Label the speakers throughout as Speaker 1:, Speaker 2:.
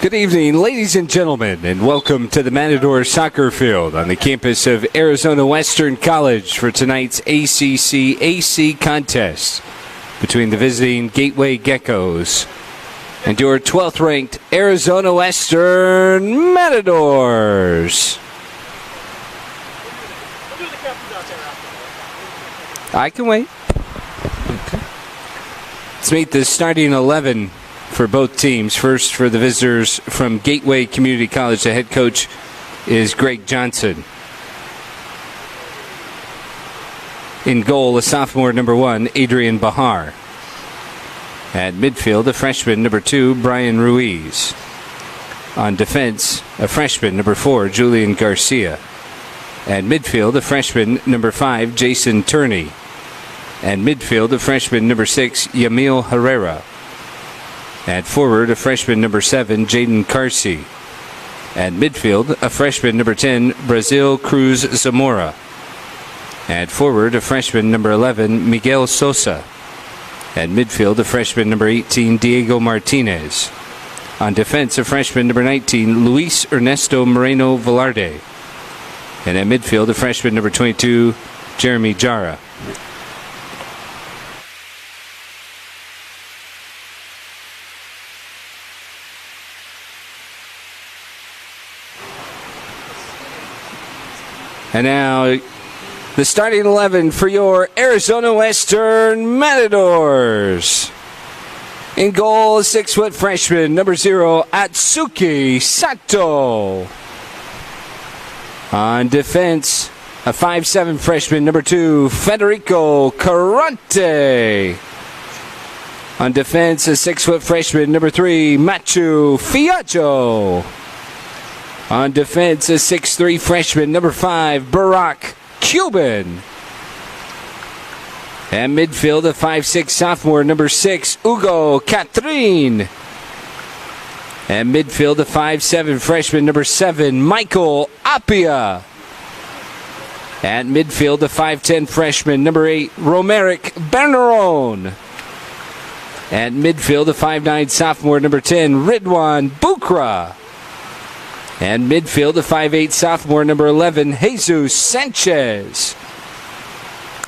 Speaker 1: Good evening, ladies and gentlemen, and welcome to the Matador Soccer Field on the campus of Arizona Western College for tonight's ACC AC contest between the visiting Gateway Geckos and your 12th ranked Arizona Western Matadors. I can wait. Okay. Let's meet the starting 11 for both teams. First, for the visitors from Gateway Community College, the head coach is Greg Johnson. In goal, a sophomore, number 1, Adrian Bahar. At midfield, a freshman, number 2, Brian Ruiz. On defense, a freshman, number 4, Julian Garcia. At midfield, a freshman, number 5, Jason Turney. And midfield, a freshman, number 6, Yamil Herrera. At forward, a freshman, number 7, Jaden Carsey. At midfield, a freshman, number 10, Brazil Cruz Zamora. At forward, a freshman, number 11, Miguel Sosa. At midfield, a freshman, number 18, Diego Martinez. On defense, a freshman, number 19, Luis Ernesto Moreno Velarde. And at midfield, a freshman, number 22, Jeremy Jara. And now, the starting 11 for your Arizona Western Matadors. In goal, a 6-foot freshman, number 0, Atsuki Sato. On defense, a 5'7" freshman, number 2, Federico Carante. On defense, a 6-foot freshman, number 3, Machu Fiacho. On defense, a 6'3" freshman, number 5, Barack Cuban. And midfield, a 5'6" sophomore, number 6, Hugo Catrin. And midfield, a 5'7" freshman, number 7, Michael Apia. At midfield, a 5'10" freshman, number 8, Romeric Berneron. At midfield, a 5'9" sophomore, number 10, Ridwan Bukra. And midfield, a 5'8" sophomore, number 11, Jesus Sanchez.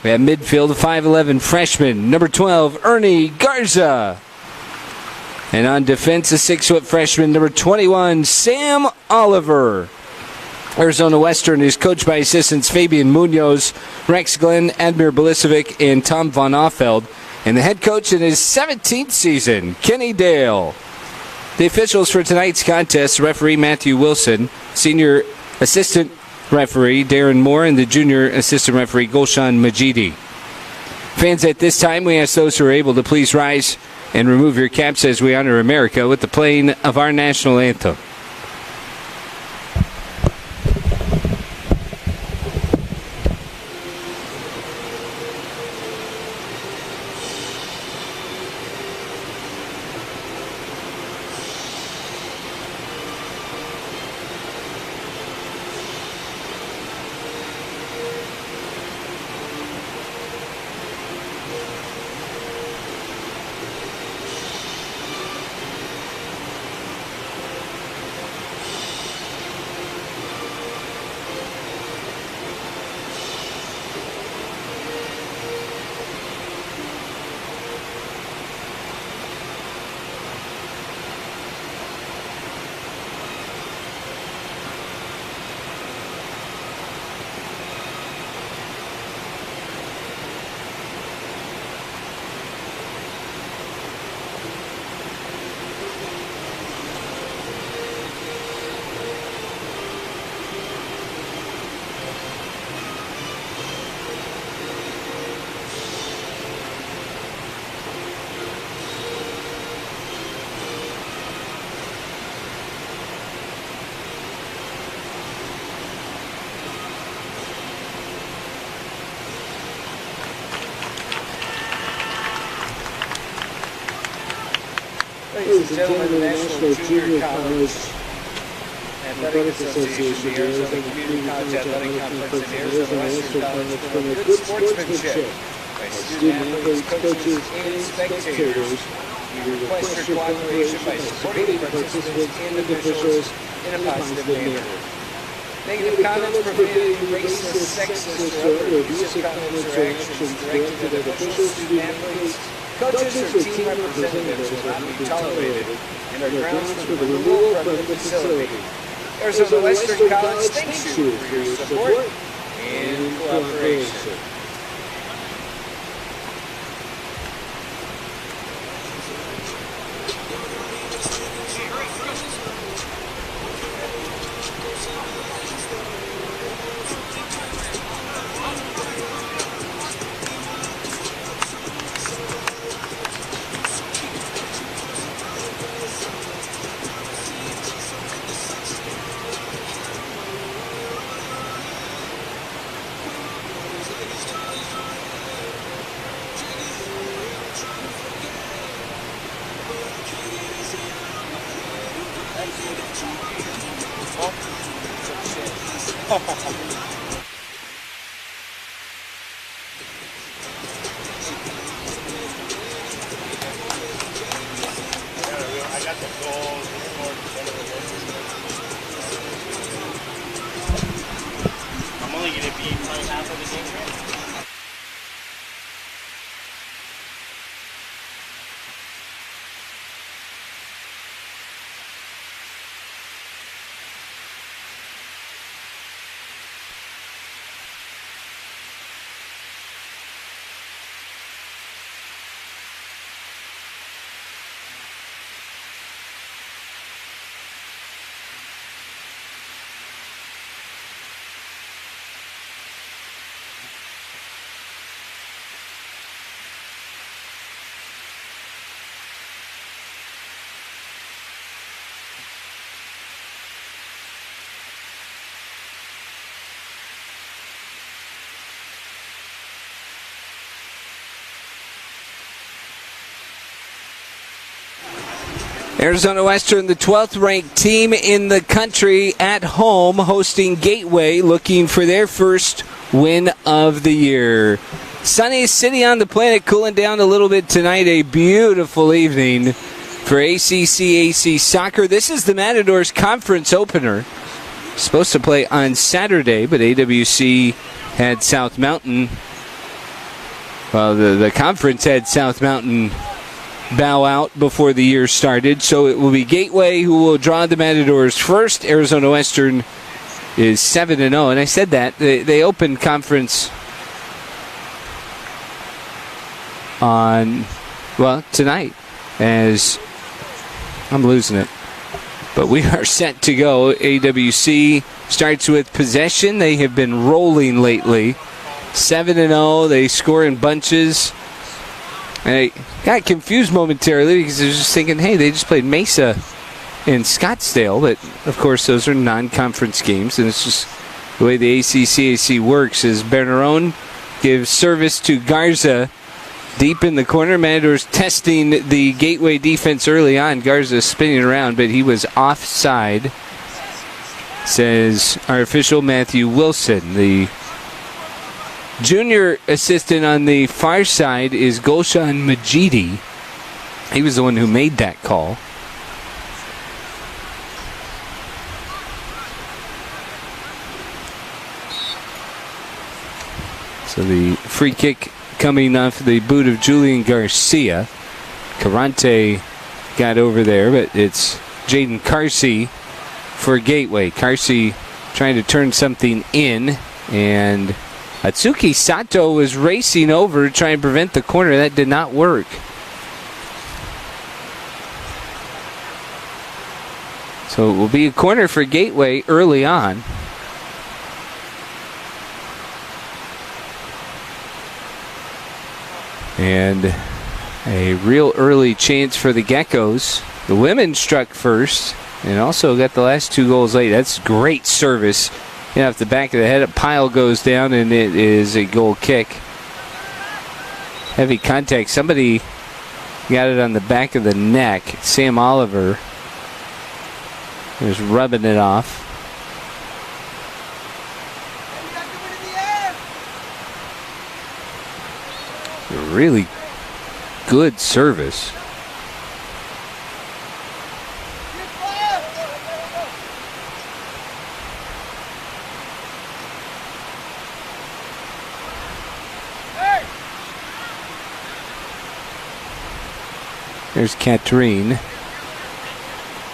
Speaker 1: At midfield, a 5'11" freshman, number 12, Ernie Garza. And on defense, a 6-foot freshman, number 21, Sam Oliver. Arizona Western is coached by assistants Fabian Munoz, Rex Glenn, Admir Bilisevic, and Tom Von Offeld. And the head coach in his 17th season, Kenny Dale. The officials for tonight's contest, referee Matthew Wilson, senior assistant referee Darren Moore, and the junior assistant referee Gulshan Majidi. Fans, at this time, we ask those who are able to please rise and remove your caps as we honor America with the playing of our national anthem.
Speaker 2: Ladies and gentlemen, the National Junior College Athletics Association, the Arizona Community College Athletic Conference, and the Arizona Western College for good sportsmanship by student athletes, coaches, and spectators We request your cooperation by supporting participants and officials in a positive manner. Negative comments prohibited racist, sexist, or other abusive comments or actions directed at officials, student athletes, coaches, or team representatives will not be tolerated and are grounds for the removal from the facility. Arizona Western College thanks you for your support and cooperation.
Speaker 3: I'm only going to be playing half of the game here.
Speaker 1: Arizona Western, the 12th ranked team in the country, at home hosting Gateway, looking for their first win of the year. Sunniest city on the planet, cooling down a little bit tonight. A beautiful evening for ACC soccer. This is the Matadors conference opener. Supposed to play on Saturday, but AWC had South Mountain. Well, the conference had South Mountain bow out before the year started, so it will be Gateway who will draw the Matadors first. Arizona Western is 7-0, and I said that they opened conference on tonight, as I'm losing it, but we are set to go. AWC starts with possession. They have been rolling lately, 7-0. They score in bunches. And I got confused momentarily because I was just thinking, hey, they just played Mesa in Scottsdale. But, of course, those are non-conference games. And it's just the way the ACCAC works is Bernerone gives service to Garza deep in the corner. Matadors testing the Gateway defense early on. Garza spinning around, but he was offside, says our official Matthew Wilson. The junior assistant on the far side is Gulshan Majidi. He was the one who made that call. So the free kick coming off the boot of Julian Garcia. Carante got over there, but it's Jaden Carsey for Gateway. Carsey trying to turn something in, and Atsuki Sato was racing over to try and prevent the corner. That did not work. So it will be a corner for Gateway early on. And a real early chance for the Geckos. The women struck first and also got the last two goals late. That's great service. Off the back of the head, a pile goes down, and it is a goal kick. Heavy contact. Somebody got it on the back of the neck. Sam Oliver was rubbing it off. Really good service. There's Katrine.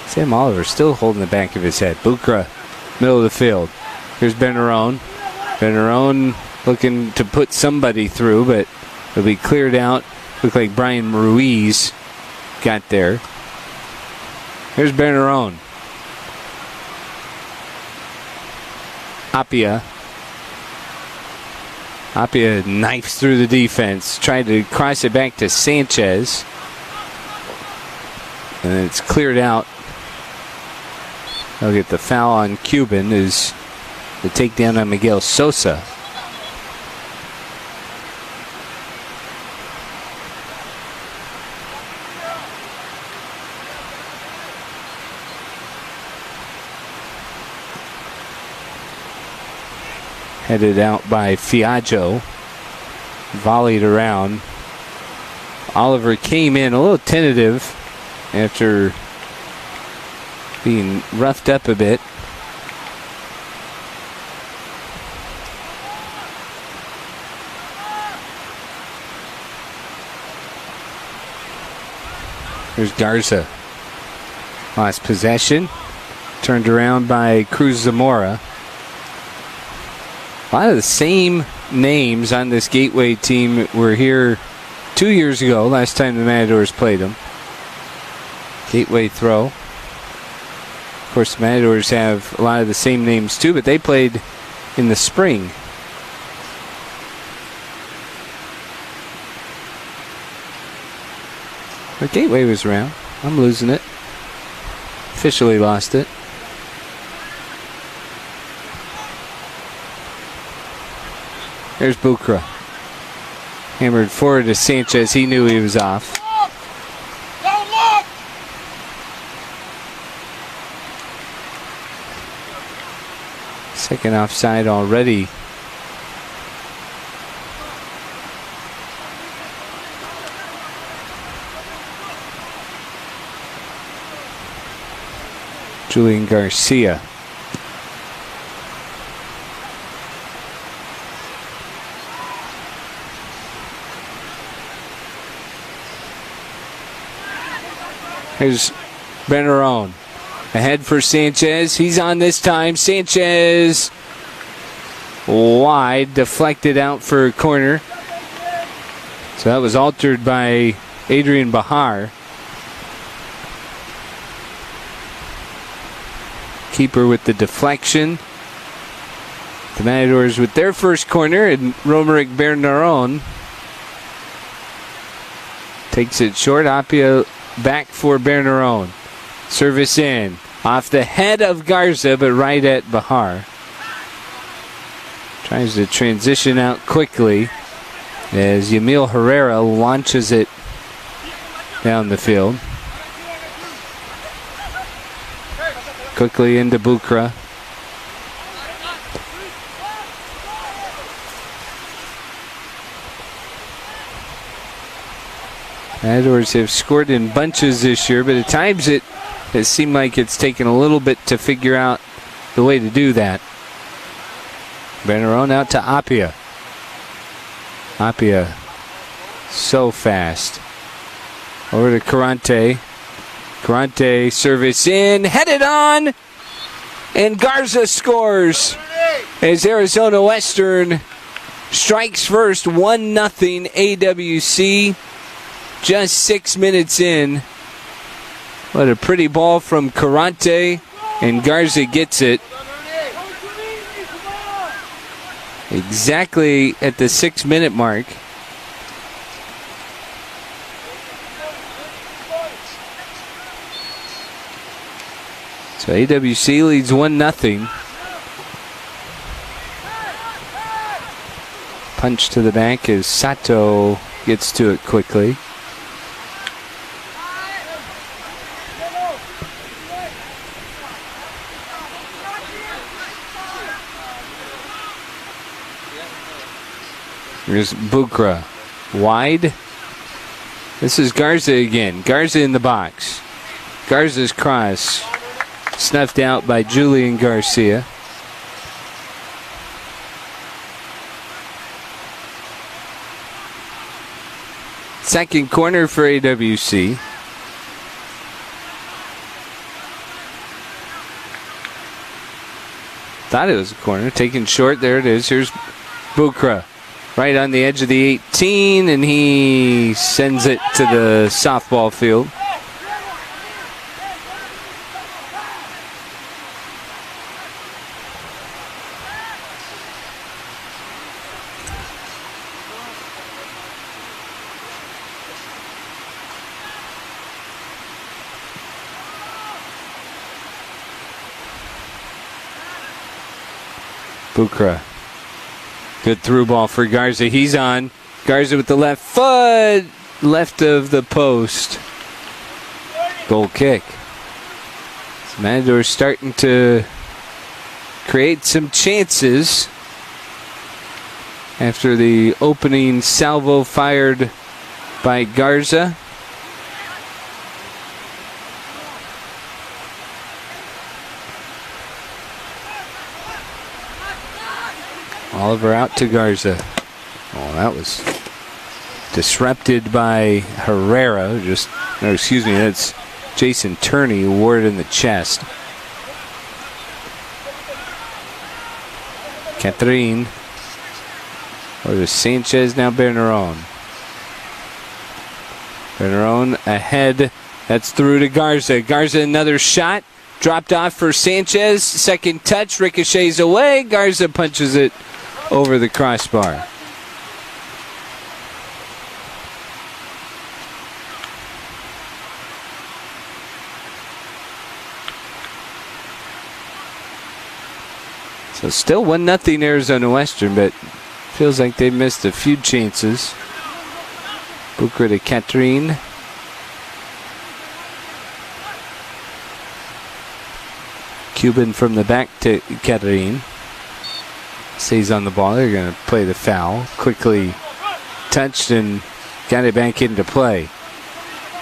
Speaker 1: Sam Oliver still holding the back of his head. Bukra, middle of the field. Here's Benaron. Benaron looking to put somebody through, but it'll be cleared out. Looked like Brian Ruiz got there. Here's Benaron. Apia. Apia knifes through the defense. Tried to cross it back to Sanchez. And it's cleared out. They'll get the foul on Cuban is the takedown on Miguel Sosa. Headed out by Fiaggio. Volleyed around. Oliver came in a little tentative after being roughed up a bit. There's Garza. Lost possession. Turned around by Cruz Zamora. A lot of the same names on this Gateway team were here 2 years ago, last time the Matadors played them. Gateway throw. Of course, the Matadors have a lot of the same names too, but they played in the spring. But Gateway was around. I'm losing it. Officially lost it. There's Bukra. Hammered forward to Sanchez. He knew he was off. Second offside already. Julian Garcia. Here's Benaron. Ahead for Sanchez. He's on this time. Sanchez wide. Deflected out for a corner. So that was altered by Adrian Bahar. Keeper with the deflection. The Matadors with their first corner, and Romeric Bernaron takes it short. Apia back for Bernaron. Service in. Off the head of Garza, but right at Bahar. Tries to transition out quickly as Yamil Herrera launches it down the field. Quickly into Bukra. Matadors have scored in bunches this year, but at times it has seemed like it's taken a little bit to figure out the way to do that. Benaron out to Apia. Apia so fast. Over to Carante. Carante service in, headed on, and Garza scores as Arizona Western strikes first, 1-0 AWC. Just 6 minutes in. What a pretty ball from Carante, and Garza gets it exactly at the 6-minute mark. So AWC leads 1-0. Punch to the back as Sato gets to it quickly. Here's Bukra. Wide. This is Garza again. Garza in the box. Garza's cross. Snuffed out by Julian Garcia. Second corner for AWC. Thought it was a corner. Taken short. There it is. Here's Bukra. Right on the edge of the 18, and he sends it to the softball field. Bukra. Good through ball for Garza. He's on. Garza with the left foot. Left of the post. Goal kick. So Matador's starting to create some chances after the opening salvo fired by Garza. Oliver out to Garza. Oh, that was disrupted by Herrera. That's Jason Turney who wore it in the chest. Catherine. Or is Sanchez, now Berneron. Berneron ahead. That's through to Garza. Garza another shot. Dropped off for Sanchez. Second touch. Ricochets away. Garza punches it over the crossbar. So still 1-0 Arizona Western, but feels like they missed a few chances. Bukra to Catherine. Cuban from the back to Catherine. Stays on the ball. They're going to play the foul. Quickly touched and got it back into play.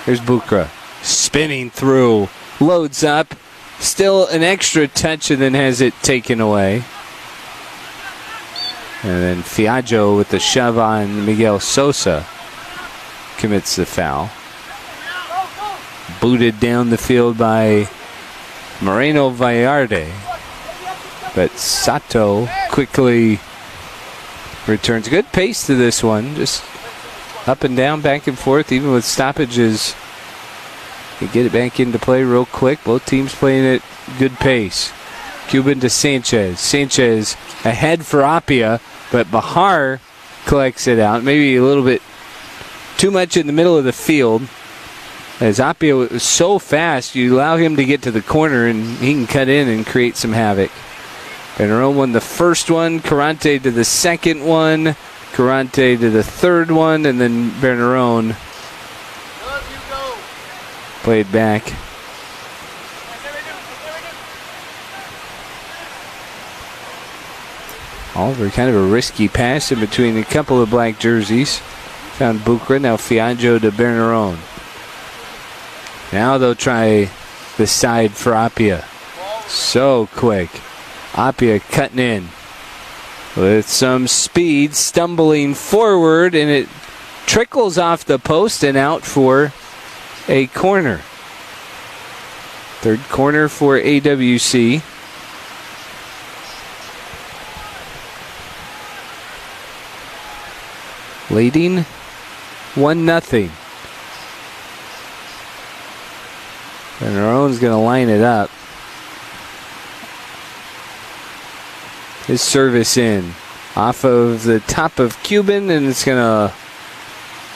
Speaker 1: Here's Bukra. Spinning through. Loads up. Still an extra touch and then has it taken away. And then Fiaggio with the shove on Miguel Sosa commits the foul. Booted down the field by Moreno Vallarde. But Sato quickly returns. Good pace to this one. Just up and down, back and forth, even with stoppages. You get it back into play real quick. Both teams playing at good pace. Cuban to Sanchez. Sanchez ahead for Apia, but Bahar collects it out. Maybe a little bit too much in the middle of the field. As Apia was so fast, you allow him to get to the corner and he can cut in and create some havoc. Berneron won the first one, Carante to the second one, Carante to the third one, and then Berneron played back. Oliver, kind of a risky pass in between a couple of black jerseys. Found Bukra, now Fiaggio to Berneron. Now they'll try the side for Apia. So quick. Apia cutting in with some speed, stumbling forward, and it trickles off the post and out for a corner. Third corner for AWC. Leading 1-0. Berneron's going to line it up. His service in off of the top of Cuban, and it's going to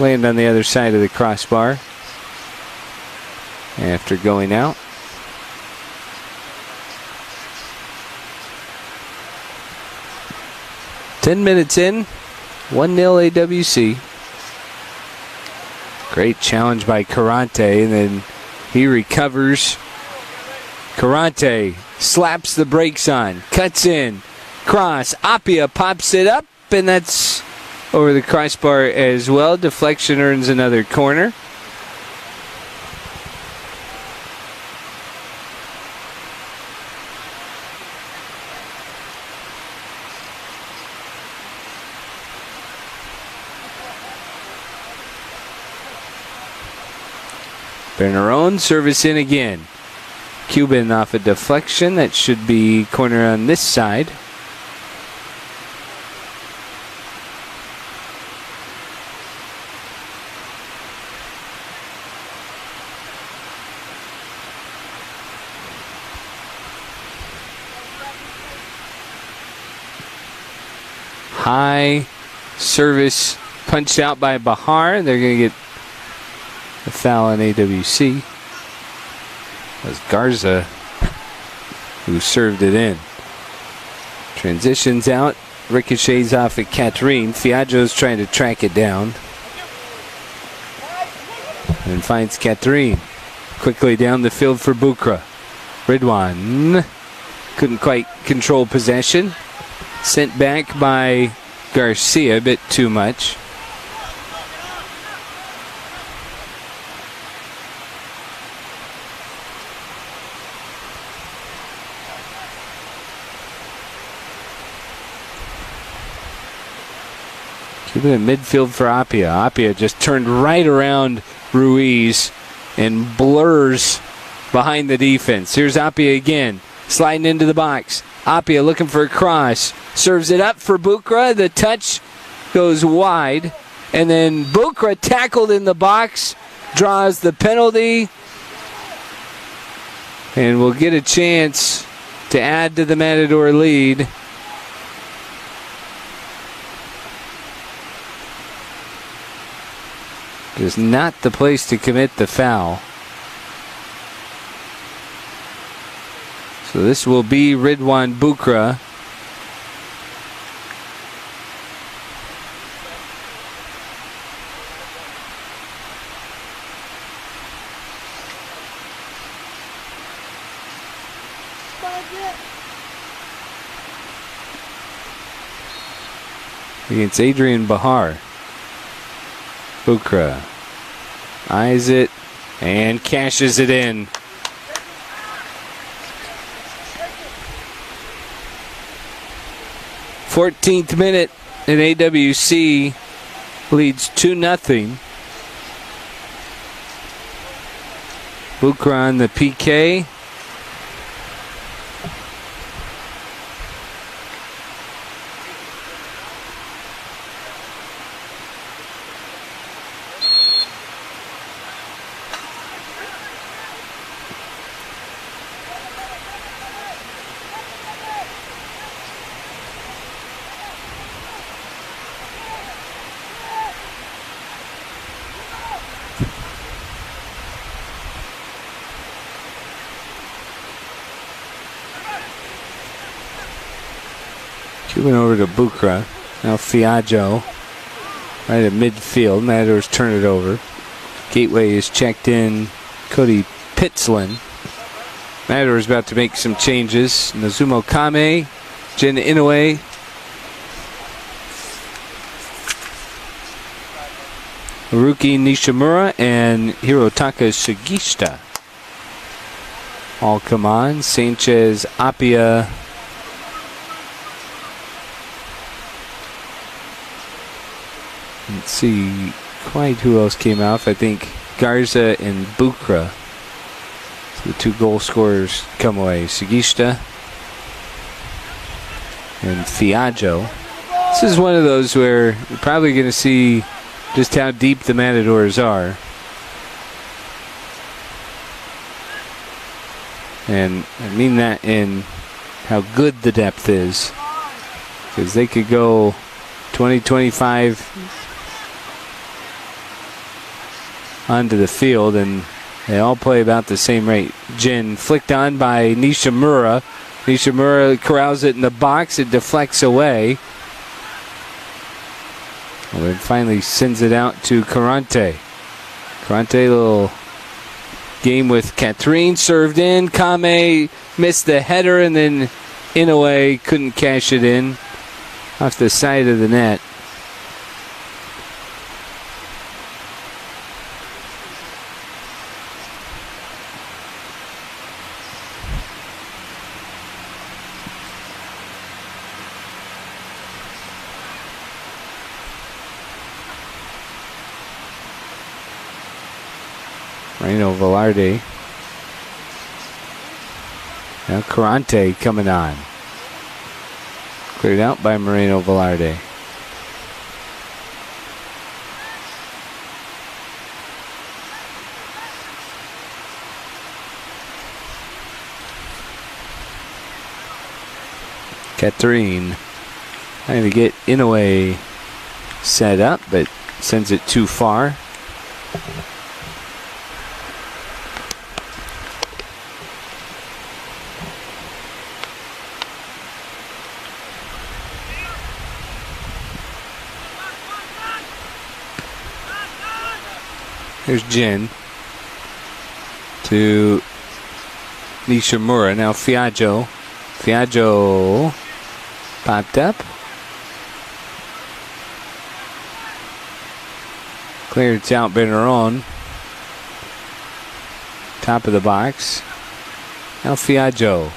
Speaker 1: land on the other side of the crossbar after going out. Ten minutes in, 1-0 AWC. Great challenge by Carante, and then he recovers. Carante slaps the brakes on, cuts in, cross. Apia pops it up, and that's over the crossbar as well. Deflection earns another corner. Berneron service in again. Cuban off a deflection. That should be corner on this side. High service punched out by Bahar. They're going to get a foul on AWC. It was Garza who served it in. Transitions out. Ricochets off at Catherine. Fiaggio's trying to track it down. And finds Catherine. Quickly down the field for Bukra. Ridwan couldn't quite control possession. Sent back by Garcia a bit too much. Cuban in midfield for Apia. Apia just turned right around Ruiz and blurs behind the defense. Here's Apia again, sliding into the box. Apia looking for a cross. Serves it up for Bukra. The touch goes wide. And then Bukra tackled in the box. Draws the penalty. And will get a chance to add to the Matador lead. It is not the place to commit the foul. So this will be Ridwan Bukra. Against Adrian Bahar. Bukra eyes it and cashes it in. 14th minute, and AWC leads 2-0. Bukra on the PK. Cuban over to Bukra. Now Fiaggio right at midfield. Matadors turn it over. Gateway is checked in. Cody Pitslin. Matadors about to make some changes. Nazumo Kame, Jin Inoue. Haruki Nishimura and Hirotaka Sugishita all come on. Sanchez, Apia, let's see quite who else came off. I think Garza and Bukra. So the two goal scorers come away. Sugishita and Fiaggio. This is one of those where you're probably going to see just how deep the Matadors are. And I mean that in how good the depth is. Because they could go 20-25 onto the field, and they all play about the same rate. Jin flicked on by Nishimura. Nishimura corrals it in the box. It deflects away. Well, then finally sends it out to Carante. Carante, little game with Catherine, served in. Kame missed the header, and then Inoue couldn't cash it in off the side of the net. Reno Velarde Now Carante coming on. Cleared out by Moreno Velarde. Catherine trying to get Inoue set up, but sends it too far. Here's Jin to Nishimura. Now Fiaggio. Fiaggio popped up. Clearance out Benaron. Top of the box. Now Fiaggio.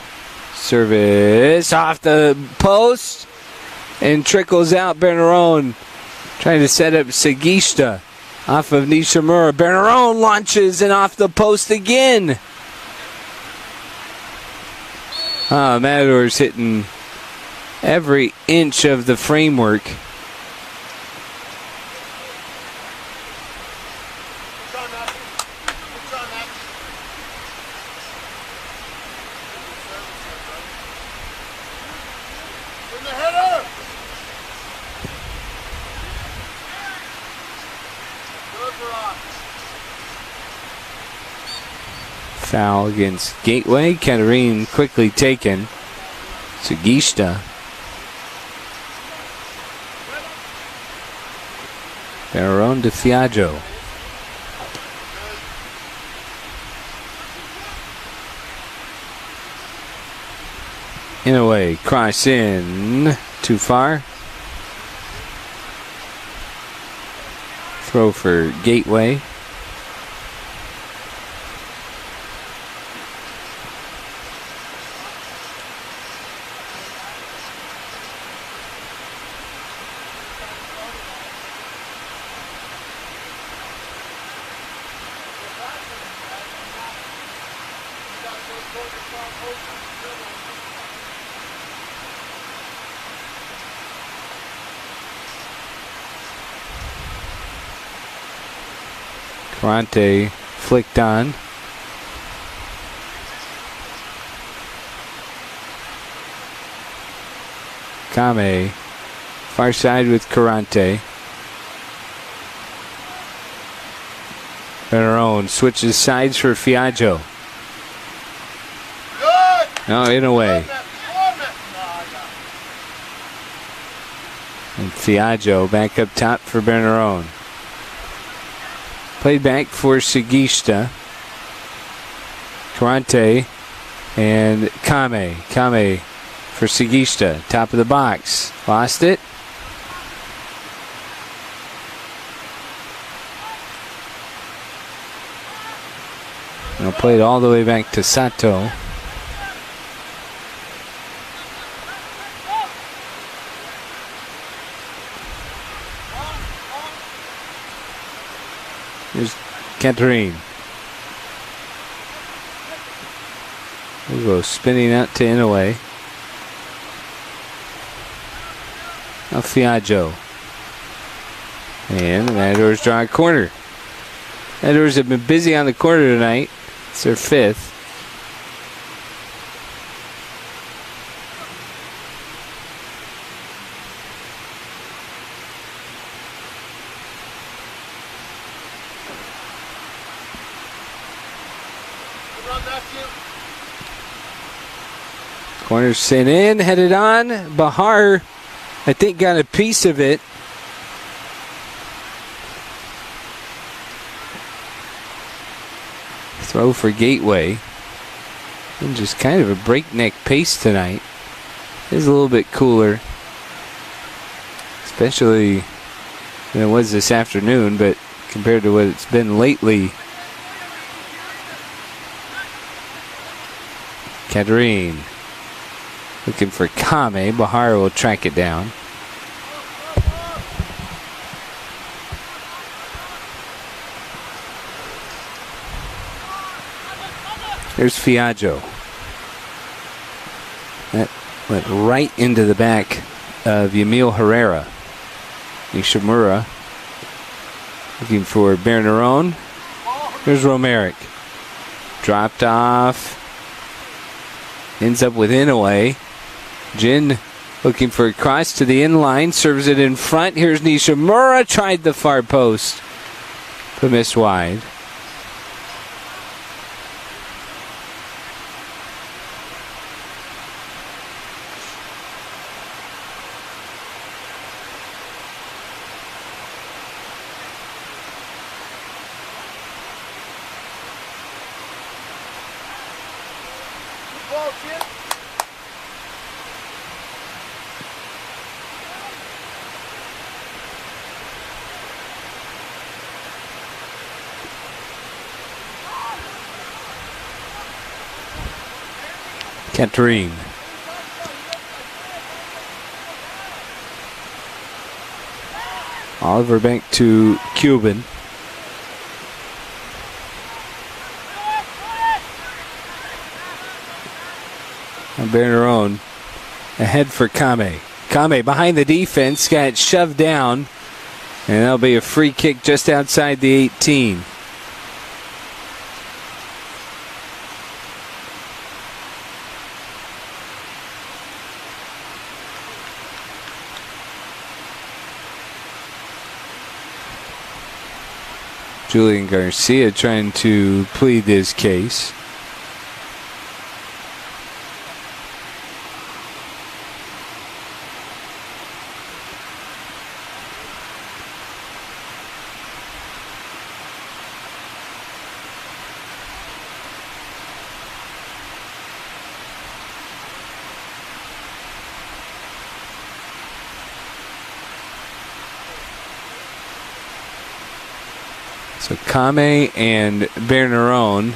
Speaker 1: Service off the post. And trickles out Benaron. Trying to set up Sagista. Off of Nishimura. Benaron launches and off the post again. Matador's hitting every inch of the framework. Foul against Gateway. Katarine quickly taken. Sagista. Benaron to Fiaggio. Inoue, cross in. Too far. Throw for Gateway. Carante flicked on. Kame, far side with Carante. Benaron switches sides for Fiaggio. No, Inoue. And Fiaggio back up top for Benaron. Played back for Sagista. Carante and Kame. Kame for Sagista. Top of the box. Lost it. Now played all the way back to Sato. Here's Katarine. We'll go spinning out to Inoue. Now Fiaggio. And the Matadors draw a corner. Matadors have been busy on the corner tonight. It's their fifth. Corner sent in, headed on. Bahar, I think, got a piece of it. Throw for Gateway. And just kind of a breakneck pace tonight. It is a little bit cooler. Especially than it was this afternoon, but compared to what it's been lately. Katarine. Looking for Kame. Bahar will track it down. Here's Fiaggio. Went right into the back of Yamil Herrera. Nishimura looking for Bernerone. Here's Romeric. Dropped off. Ends up with Inouye. Jin looking for a cross to the inline. Serves it in front. Here's Nishimura. Tried the far post, but missed wide. Catherine. Oliver back to Cuban. Bernerone ahead for Kame. Kame behind the defense, got shoved down, and that'll be a free kick just outside the 18. Julian Garcia trying to plead his case. So Kame and Bernerone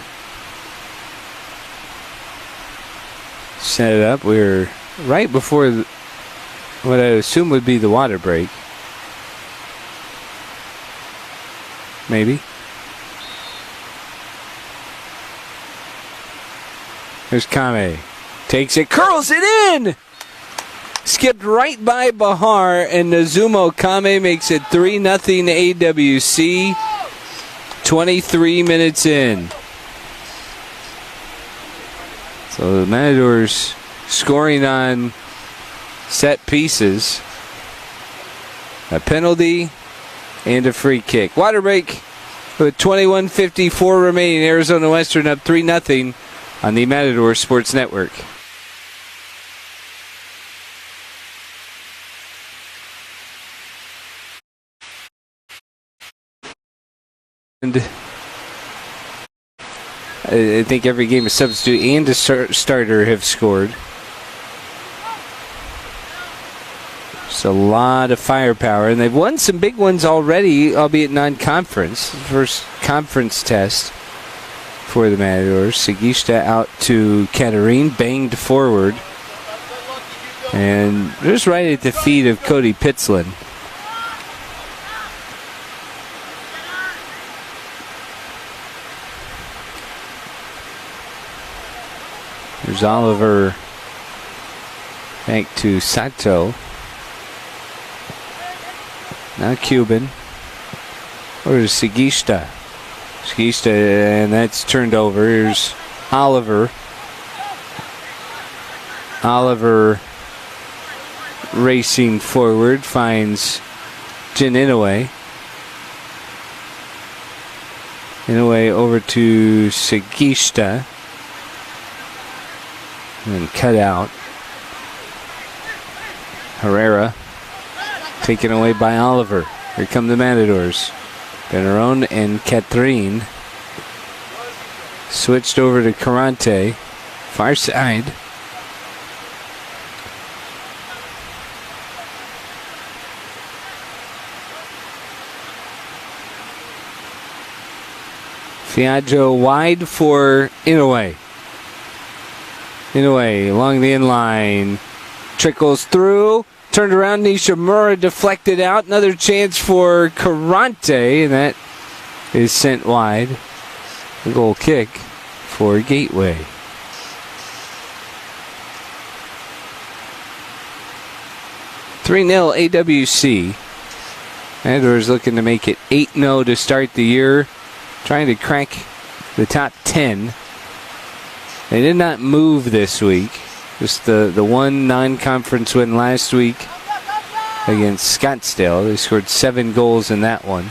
Speaker 1: set it up. We're right before what I assume would be the water break. Maybe. Here's Kame. Takes it, curls it in! Skipped right by Bahar, and Nazumo Kame makes it 3-0 AWC. 23 minutes in. So the Matadors scoring on set pieces. A penalty and a free kick. Water break with 21:54 remaining. Arizona Western up 3-0 on the Matador Sports Network. And I think every game a substitute and a starter have scored. Just a lot of firepower, and they've won some big ones already, albeit non-conference. First conference test for the Matadors. Sigishta out to Katerine, banged forward, and just right at the feet of Cody Pitslin. There's Oliver back to Sato. Now Cuban. Or is Sigishta? Sigishta, and that's turned over. Here's Oliver. Oliver racing forward, finds Jin Inouye. Inouye over to Sigishta. And cut out. Herrera taken away by Oliver. Here come the Matadors. Bernerone and Catherine switched over to Carante. Far side. Fiaggio wide for Inouye. Inouye along the inline. Trickles through. Turned around. Nishimura deflected out. Another chance for Carante. And that is sent wide. A goal kick for Gateway. 3-0 AWC. Matadors looking to make it 8-0 to start the year, trying to crack the top 10. They did not move this week. Just the one non-conference win last week against Scottsdale. They scored 7 goals in that one.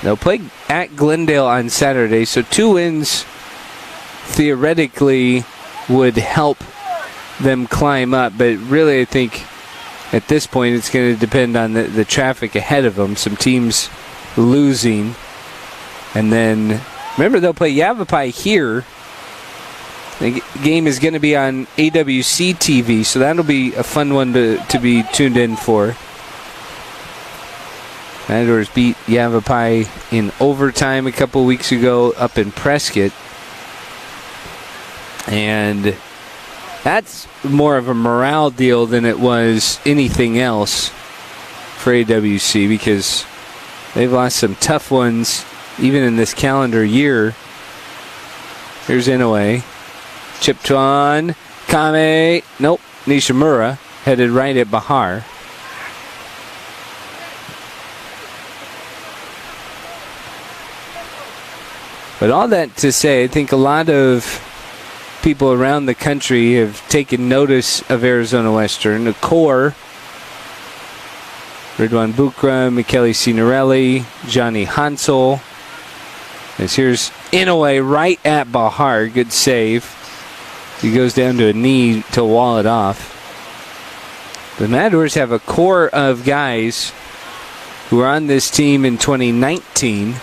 Speaker 1: They'll play at Glendale on Saturday, so 2 wins theoretically would help them climb up, but really I think at this point it's going to depend on the traffic ahead of them. Some teams losing, and then remember they'll play Yavapai here. The game is going to be on AWC TV, so that'll be a fun one to be tuned in for. Matadors beat Yavapai in overtime a couple weeks ago up in Prescott. And that's more of a morale deal than it was anything else for AWC, because they've lost some tough ones even in this calendar year. Here's Inoue. Chipped on. Kame. Nope. Nishimura headed right at Bahar. But all that to say, I think a lot of people around the country have taken notice of Arizona Western. The core, Ridwan Bukra, Michele Signorelli, Johnny Hansel. As here's Inoue right at Bahar. Good save. He goes down to a knee to wall it off. The Matadors have a core of guys who were on this team in 2019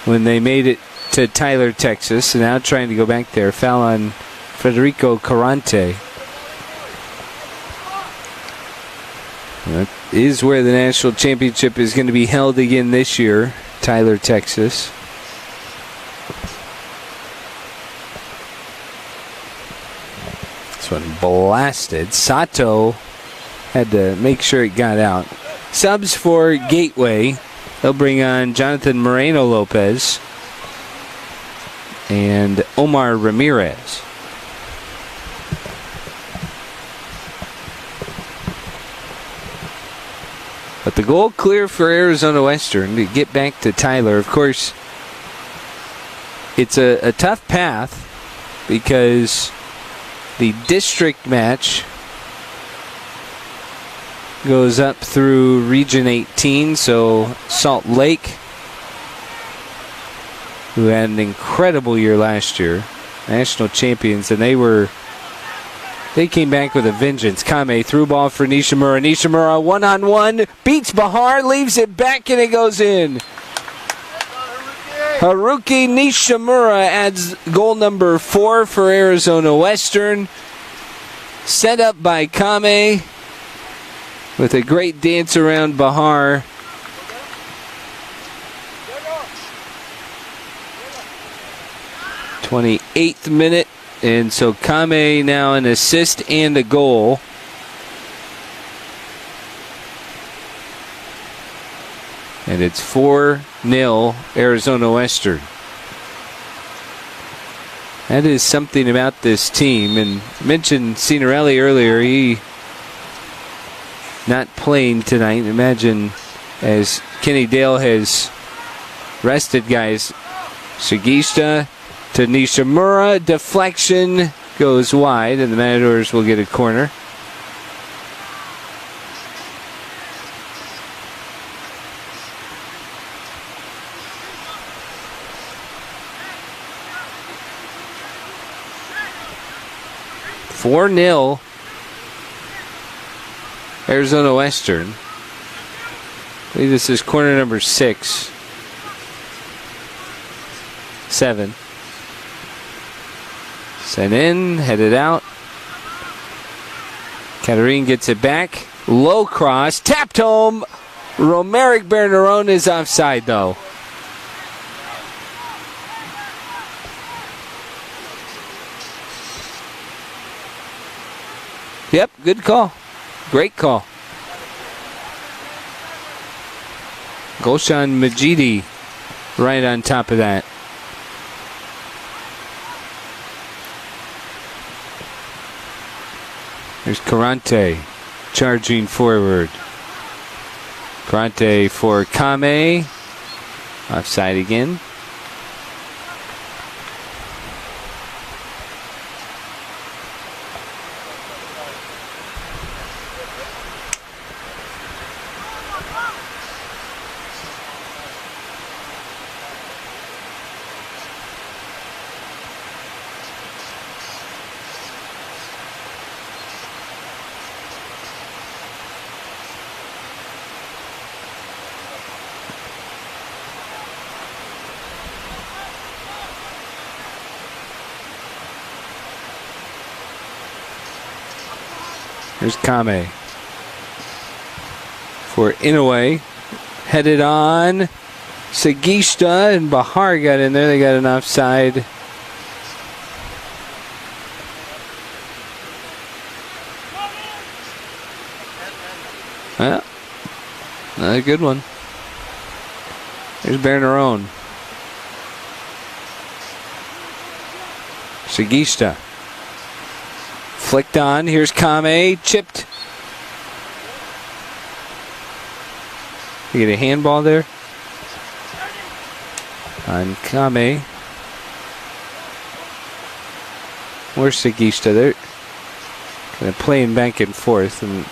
Speaker 1: when they made it to Tyler, Texas, and now trying to go back there. Foul on Federico Carante. That is where the national championship is going to be held again this year, Tyler, Texas. This one blasted. Sato had to make sure it got out. Subs for Gateway. They'll bring on Jonathan Moreno-Lopez and Omar Ramirez. But the goal clear for Arizona Western to get back to Tyler. Of course, it's a tough path because the district match goes up through Region 18, so Salt Lake, who had an incredible year last year, national champions, and they came back with a vengeance. Kame through ball for Nishimura. Nishimura one-on-one, beats Bahar, leaves it back, and it goes in. Haruki Nishimura adds goal number 4 for Arizona Western. Set up by Kame with a great dance around Bahar. '28th minute, and so Kame now an assist and a goal. And it's 4-0 Arizona Western. That is something about this team. And I mentioned Signorelli earlier. He not playing tonight. Imagine as Kenny Dale has rested guys. Shigista to Nishimura. Deflection goes wide, and the Matadors will get a corner. (4-0) Arizona Western. I believe this is corner number 6. 7. Sent in, headed out. Katarine gets it back. Low cross, tapped home. Romeric Bernaron is offside though. Yep, good call. Great call. Gulshan Majidi right on top of that. There's Karante charging forward. Karante for Kame. Offside again. Here's Kame for Inoue. Headed on. Sagista and Bahar got in there. They got an offside. Well, another good one. There's Bernerone. Sagista. Flicked on. Here's Kame. Chipped. You get a handball there on Kame. Where's Sagista? They're kind of playing back and forth. And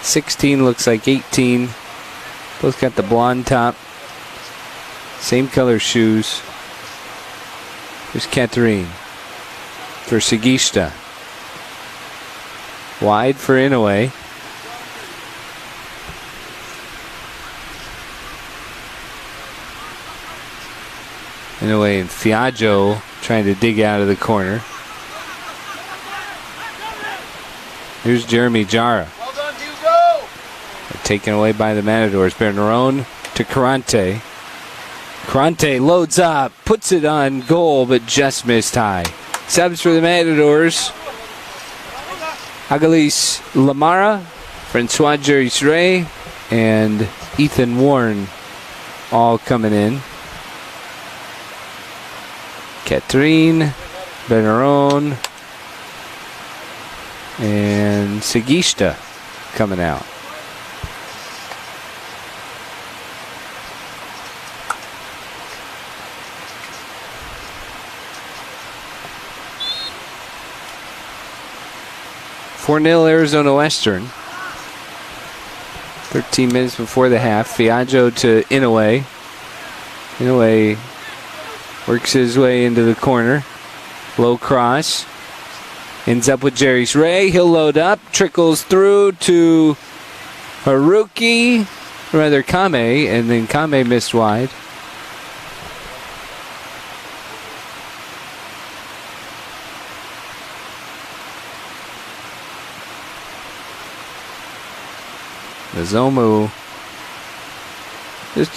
Speaker 1: 16 looks like 18. Both got the blonde top. Same color shoes. Here's Catherine for Sagista. Wide for Inoue. Inoue and Fiaggio trying to dig out of the corner. Here's Jeremy Jara.
Speaker 3: Well done, Hugo!
Speaker 1: Taken away by the Matadors. Bernerone to Karante. Karante loads up, puts it on goal, but just missed high. Subs for the Matadors. Agalis Lamara, Francois Jerry and Ethan Warren all coming in. Catherine, Bernerone, and Sagista coming out. (4-0) Arizona Western. 13 minutes before the half. Fiaggio to Inoue. Inoue works his way into the corner. Low cross. Ends up with Jerry's Ray. He'll load up. Trickles through to Haruki. Rather Kame. And then Kame missed wide. Nozomu just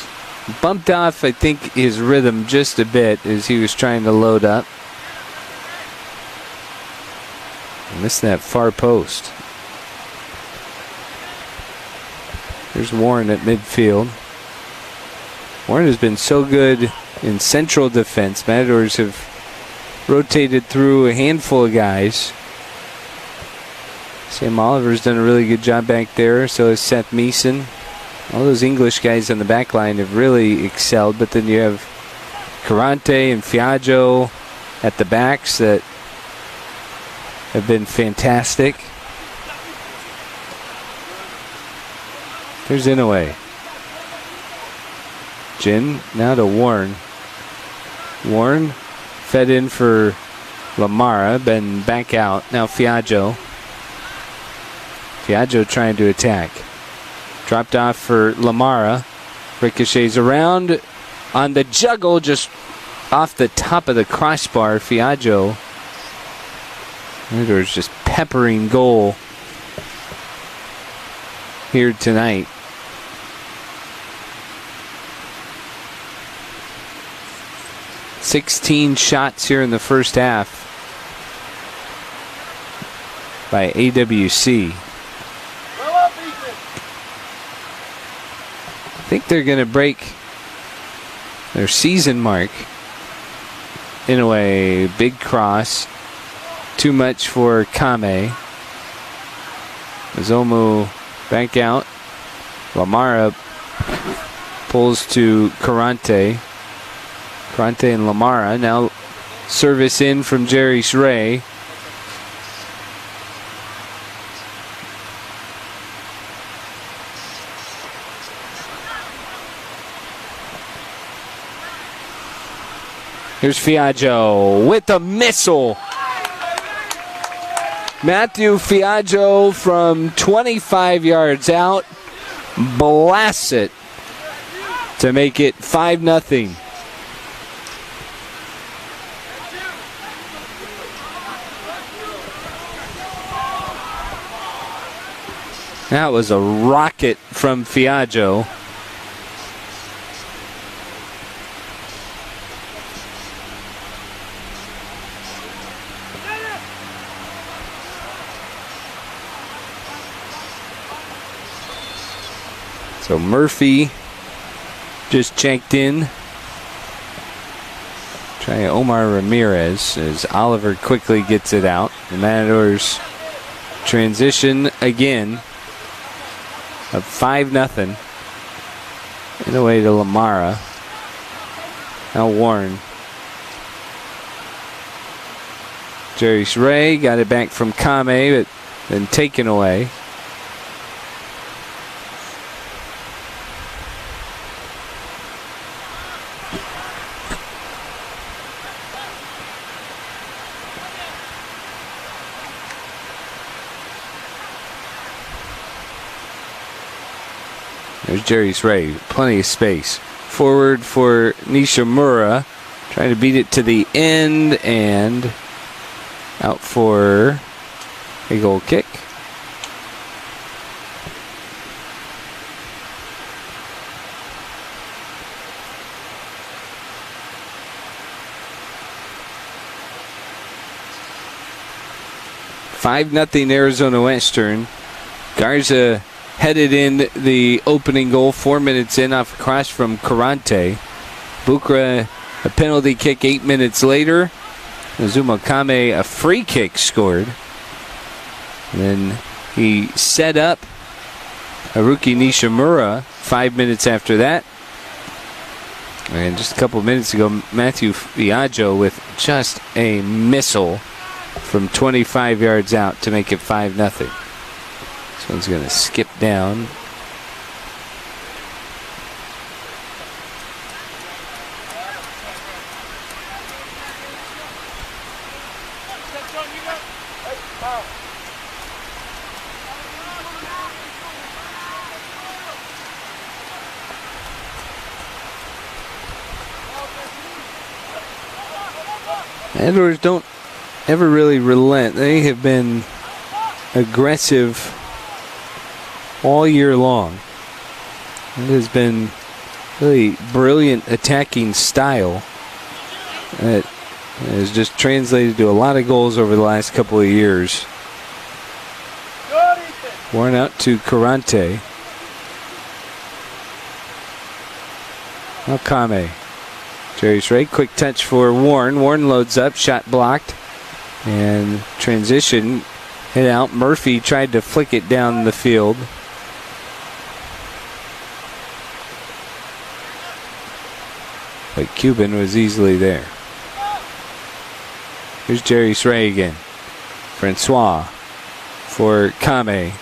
Speaker 1: bumped off, I think, his rhythm just a bit as he was trying to load up. Missed that far post. There's Warren at midfield. Warren has been so good in central defense. Matadors have rotated through a handful of guys. Sam Oliver's done a really good job back there. So has Seth Meeson. All those English guys on the back line have really excelled. But then you have Karante and Fiaggio at the backs that have been fantastic. There's Inoue. Jin now to Warren. Warren fed in for Lamara, been back out. Now Fiaggio. Fiaggio trying to attack. Dropped off for Lamara. Ricochets around on the juggle, just off the top of the crossbar. Fiaggio. There's just peppering goal here tonight. (16 shots here in the first half by AWC. I think they're going to break their season mark. In a way, big cross. Too much for Kame. Zomu back out. Lamara pulls to Carante. Carante and Lamara. Now service in from Jerry Ray. Here's Fiaggio with a missile. Matthew Fiaggio from 25 yards out blasts it to make it 5-0. That was a rocket from Fiaggio. So Murphy just checked in. Try Omar Ramirez as Oliver quickly gets it out. The Matadors transition again of 5-0. In the way to Lamara. Now Warren. Jerry Ray got it back from Kame, but then taken away. There's Jerry Ray, plenty of space. Forward for Nishimura, trying to beat it to the end and out for a goal kick. "5-0 Arizona Western." Garza headed in the opening goal 4 minutes in off a cross from Carante. Bukra, a penalty kick 8 minutes later. Azuma Kame, a free kick scored. And then he set up Haruki Nishimura 5 minutes after that. And just a couple of minutes ago, Matthew Fiaggio with just a missile from 25 yards out to make it 5-0. This one's going to skip down. Edwards don't ever really relent. They have been aggressive all year long. It has been really brilliant attacking style that has just translated to a lot of goals over the last couple of years. Worn out to Carante. Kame. Jerry Ray, quick touch for Warren. Warren loads up, shot blocked. And transition, hit out. Murphy tried to flick it down the field. But Cuban was easily there. Here's Jerry Ray again. Francois for Kame.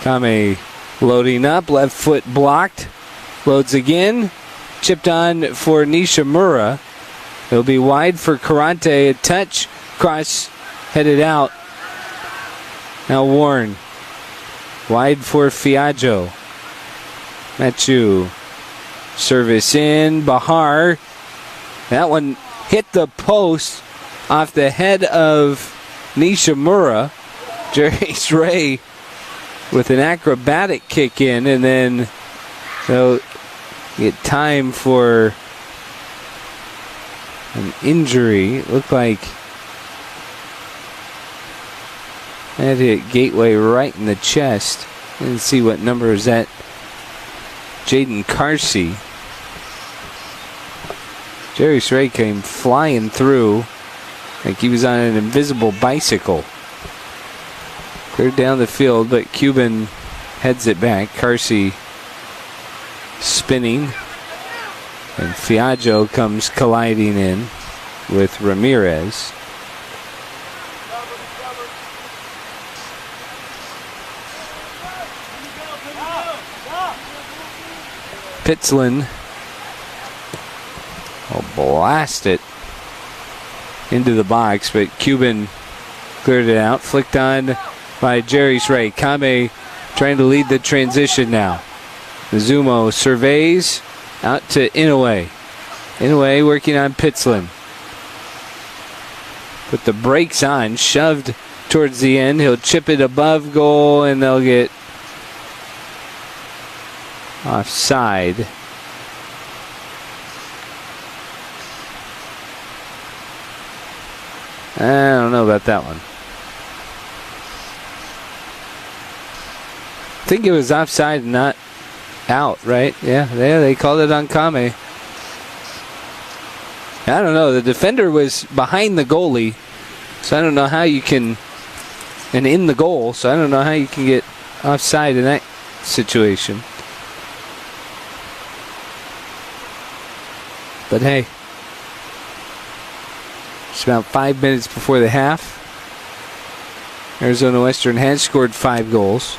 Speaker 1: Kame loading up, left foot blocked. Loads again. Chipped on for Nishimura. It'll be wide for Carante. A touch. Cross headed out. Now Warren. Wide for Fiaggio. Mathieu. Service in. Bahar. That one hit the post off the head of Nishimura. Jerry Ray with an acrobatic kick in, and then they'll get time for an injury. It looked like that hit Gateway right in the chest. Didn't see what number is that. Jaden Carsey. Jerry Ray came flying through like he was on an invisible bicycle. Cleared down the field, but Cuban heads it back. Carsey spinning. And Fiaggio comes colliding in with Ramirez. Pitzlin will blast it into the box, but Cuban cleared it out. Flicked on by Jerry's Ray. Kame trying to lead the transition now. Mizumo surveys out to Inoue. Inoue working on Pitzlin. Put the brakes on, shoved towards the end. He'll chip it above goal, and they'll get offside. I don't know about that one. I think it was offside, not out, right? Yeah, they called it on Kame. I don't know. The defender was behind the goalie, so I don't know how you can, and in the goal, so I don't know how you can get offside in that situation. But hey, it's about 5 minutes before the half. Arizona Western has scored 5 goals.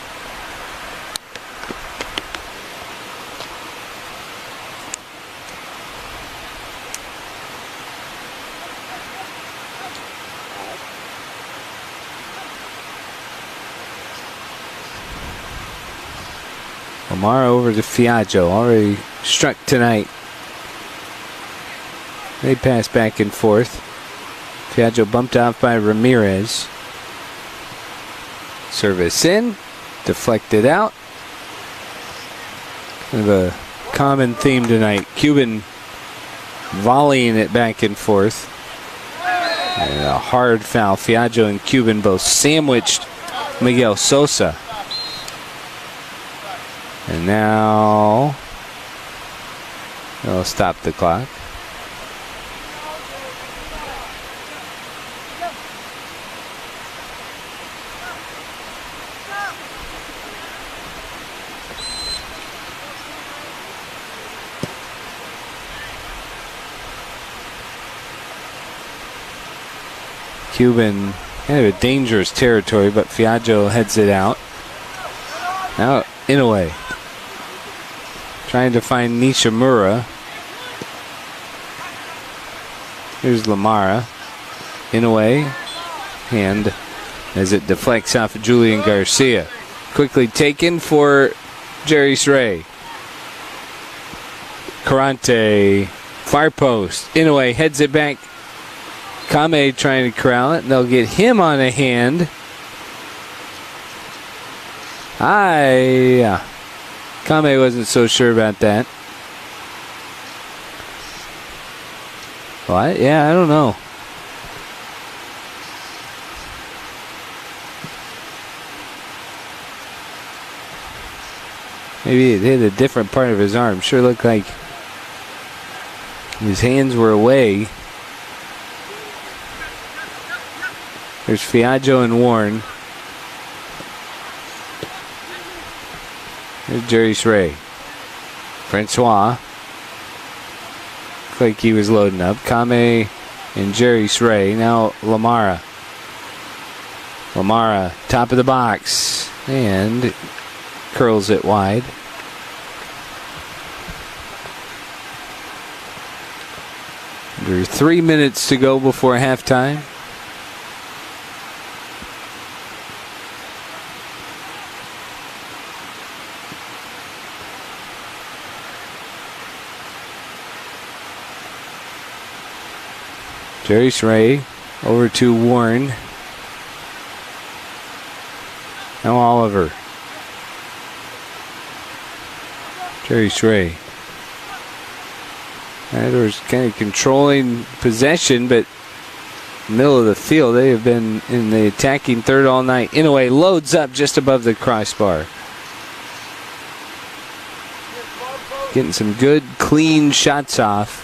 Speaker 1: Lamar over to Fiaggio, already struck tonight. They pass back and forth. Fiaggio bumped off by Ramirez. Service in, deflected out. Kind of a common theme tonight. Cuban volleying it back and forth. And a hard foul. Fiaggio and Cuban both sandwiched Miguel Sosa. And now they'll stop the clock. Cuban, kind of a dangerous territory, but Fiaggio heads it out. Now Inoue trying to find Nishimura. Here's Lamara. Inoue, hand as it deflects off of Julian Garcia. Quickly taken for Jerry Sray. Carante, far post. Inoue heads it back. Kame trying to corral it, and they'll get him on a hand. Kame wasn't so sure about that. What? Yeah, I don't know. Maybe it hit a different part of his arm. Sure looked like his hands were away. There's Fiaggio and Warren. There's Jerry Sray. Francois. Looked like he was loading up. Kame and Jerry Sray. Now Lamara. Lamara, top of the box. And curls it wide. Under 3 minutes to go before halftime. Jerry Sray over to Warren. Now Oliver. Jerry Sray. Edwards kind of controlling possession, but middle of the field, they have been in the attacking third all night. Inoue loads up just above the crossbar. Getting some good, clean shots off.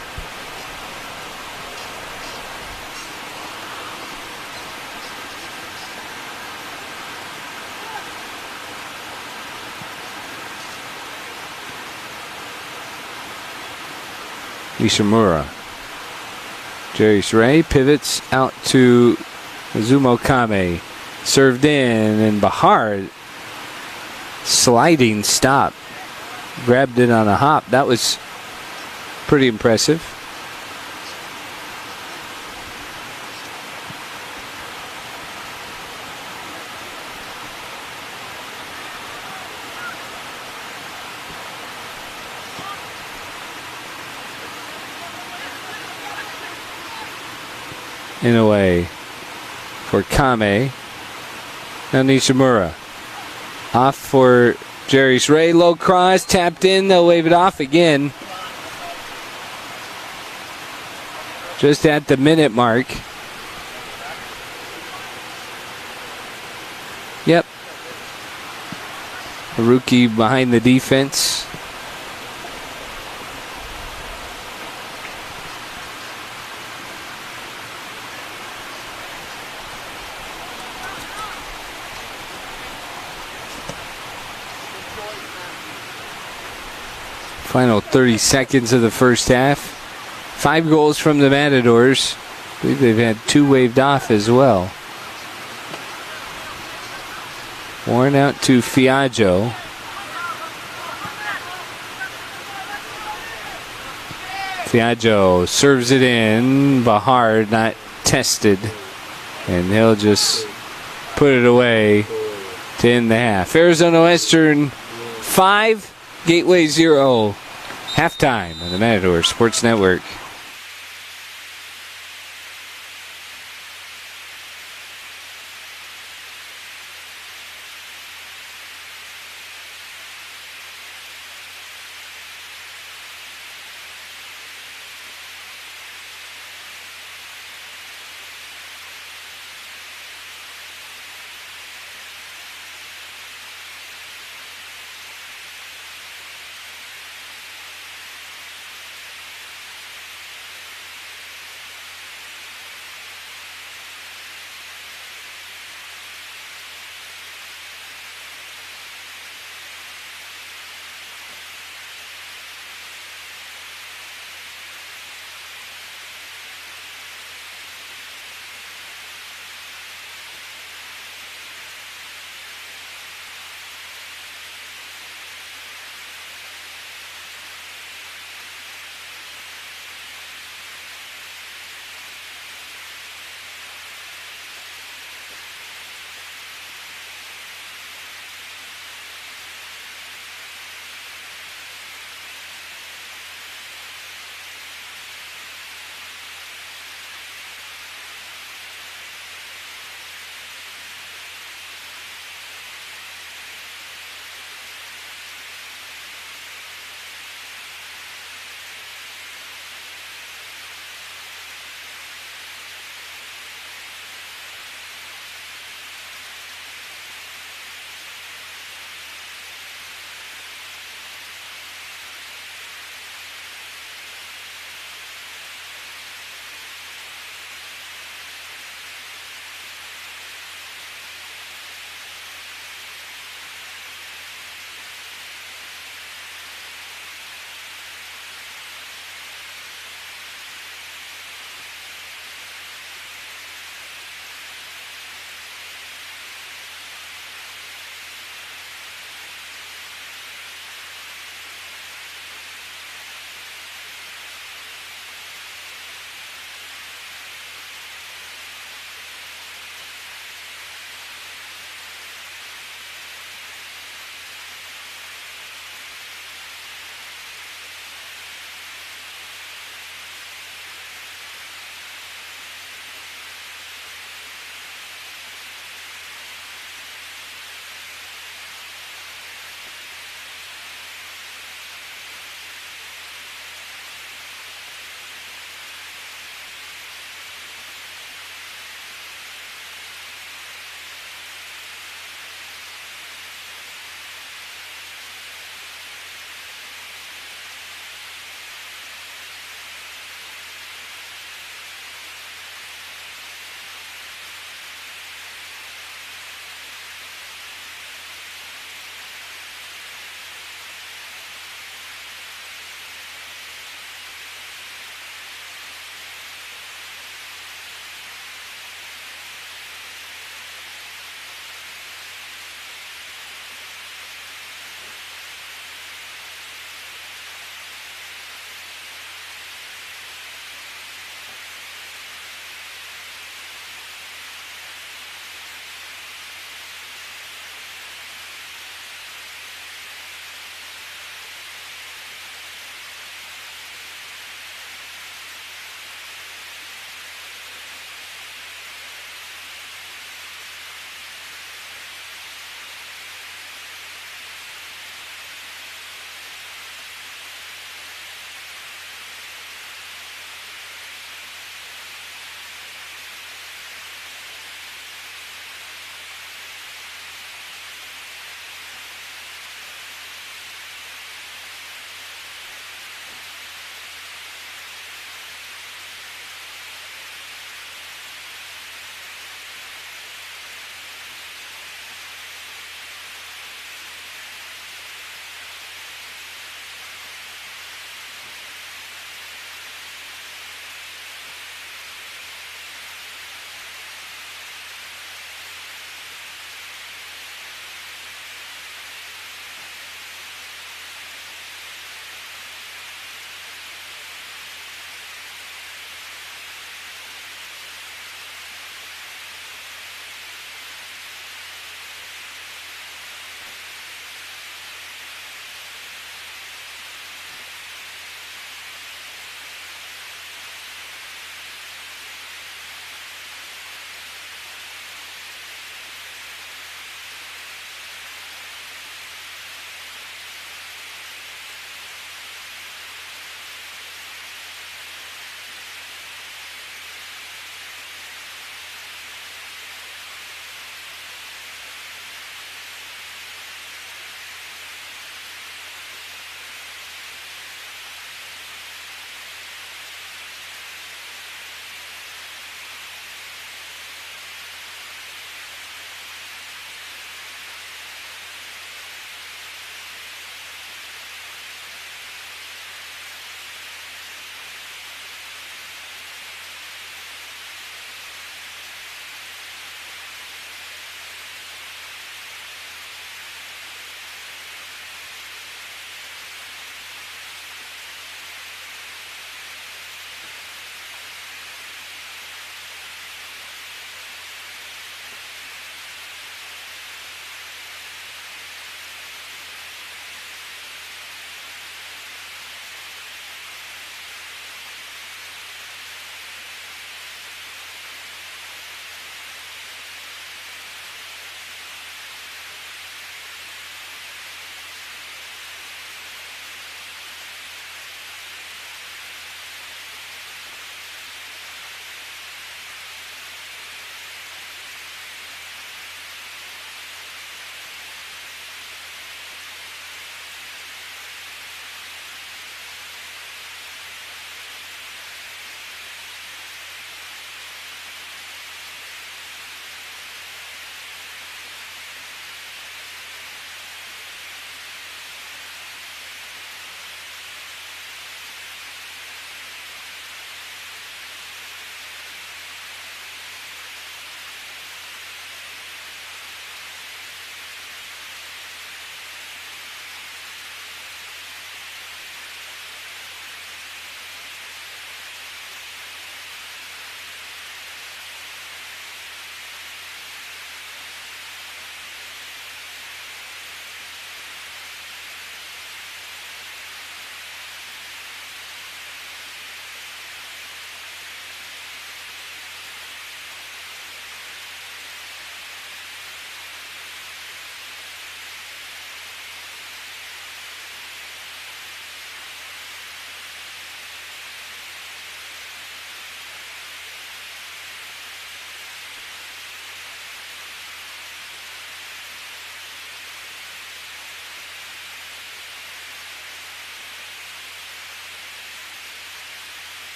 Speaker 1: Nishimura. Jarius Ray pivots out to Azumo Kame. Served in, and Bahar sliding stop. Grabbed it on a hop. That was pretty impressive. In a way for Kame. Now Nishimura. Off for Jarius Ray. Low cross. Tapped in. They'll wave it off again. Just at the minute mark. Yep. A rookie behind the defense. Final 30 seconds of the first half. 5 goals from the Matadors. I believe they've had 2 waved off as well. Worn out to Fiaggio. Fiaggio serves it in. Bahar not tested. And he'll just put it away to end the half. Arizona Western 5. Gateway 0. Halftime on the Matador Sports Network.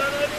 Speaker 2: Good.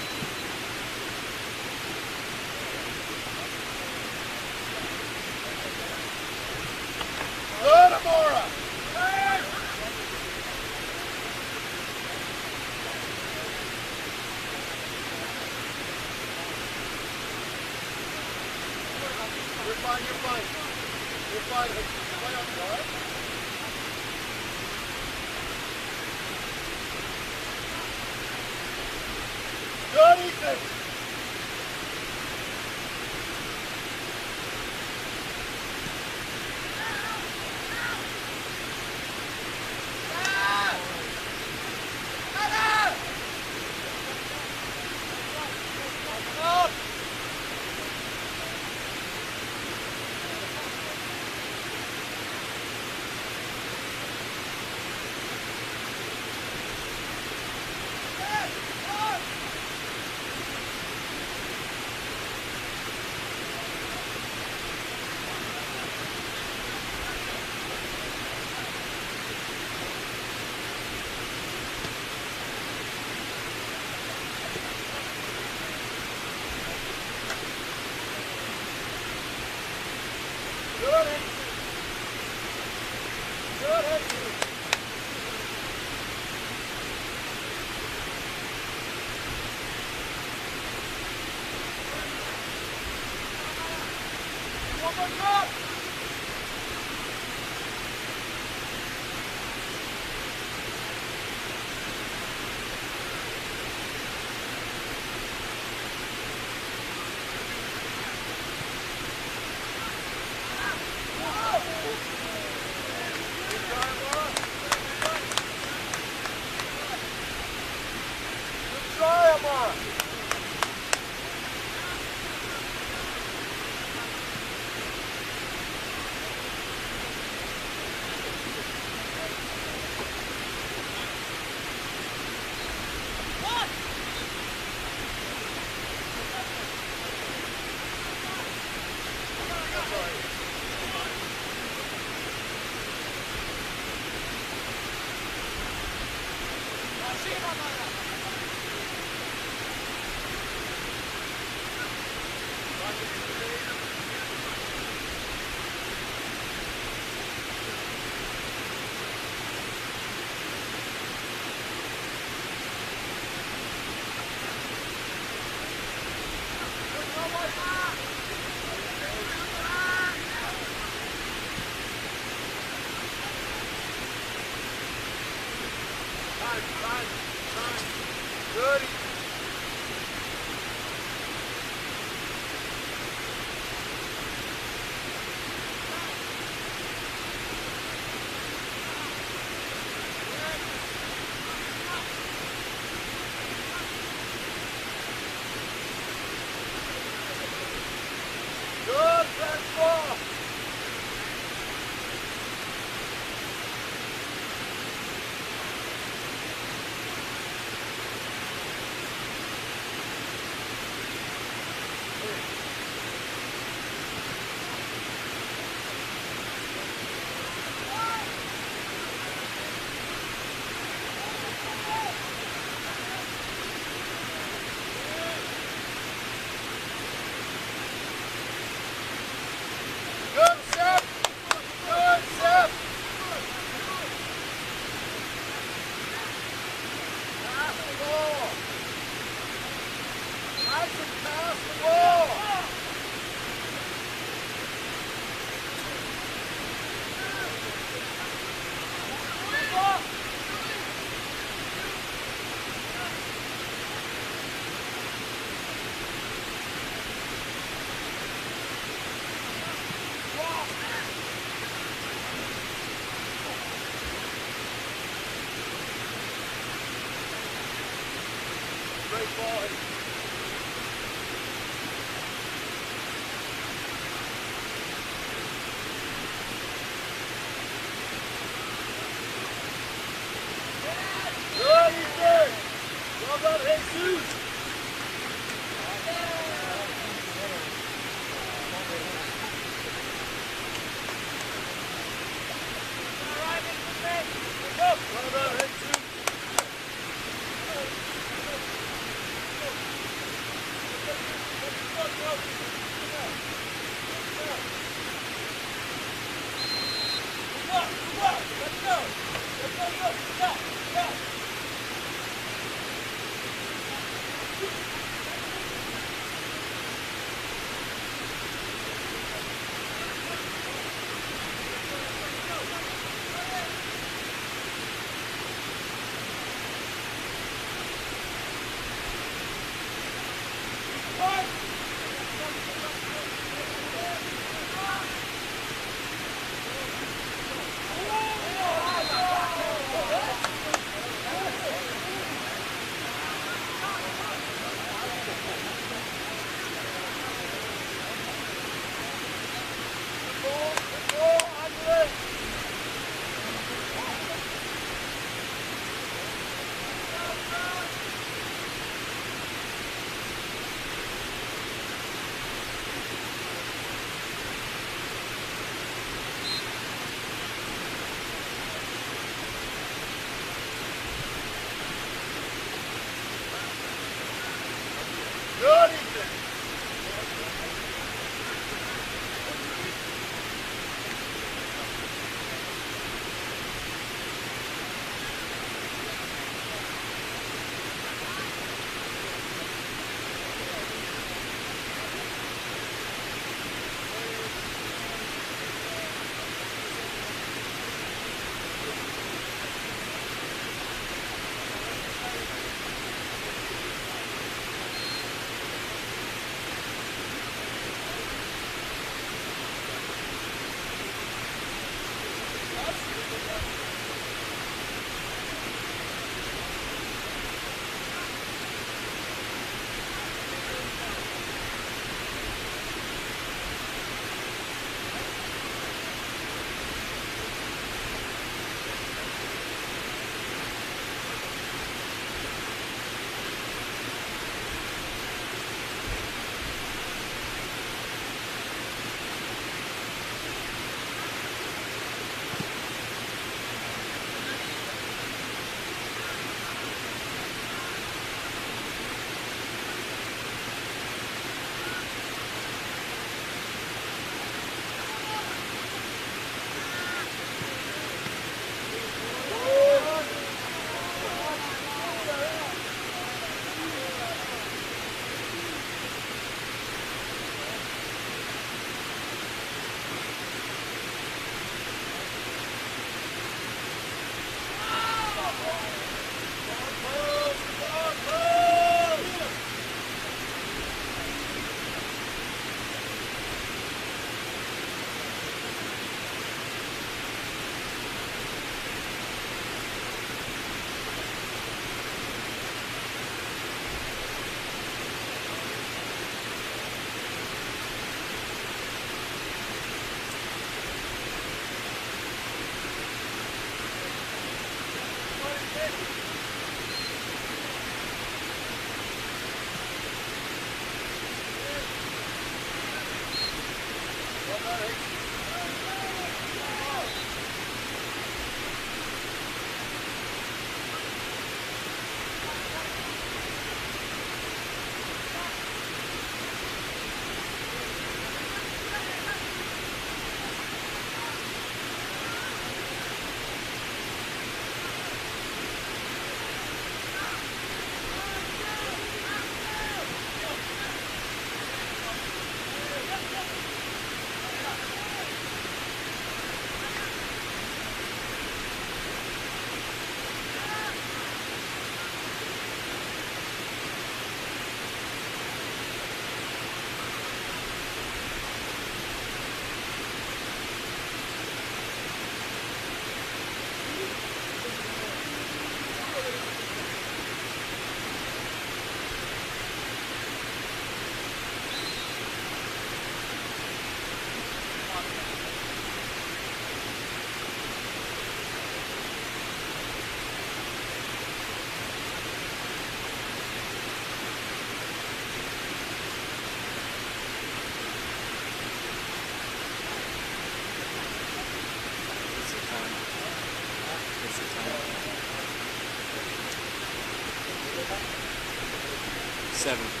Speaker 1: 7.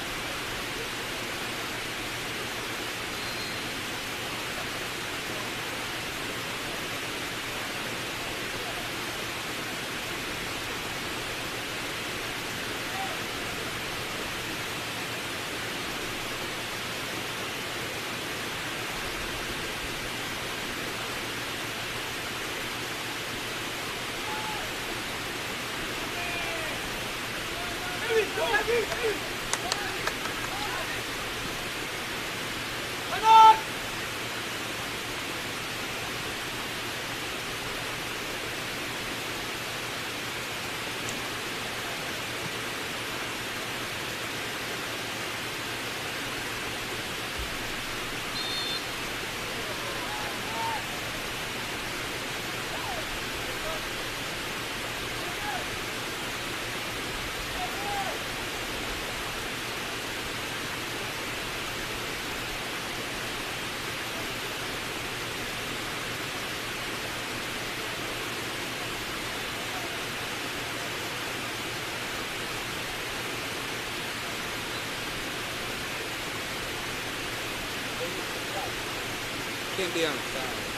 Speaker 1: Can't be on the side.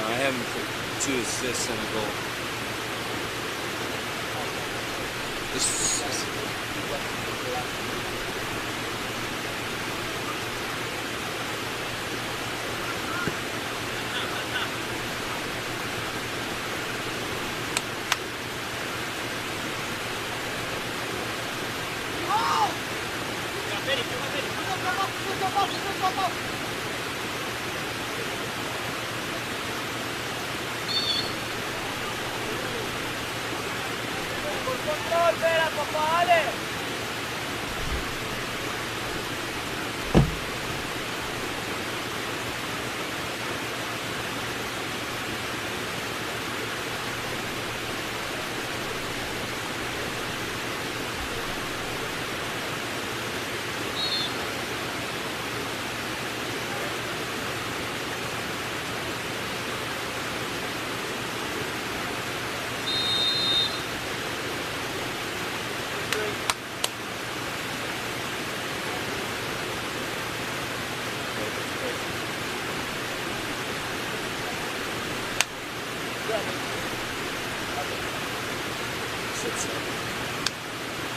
Speaker 1: I have him for 2 assists and a goal.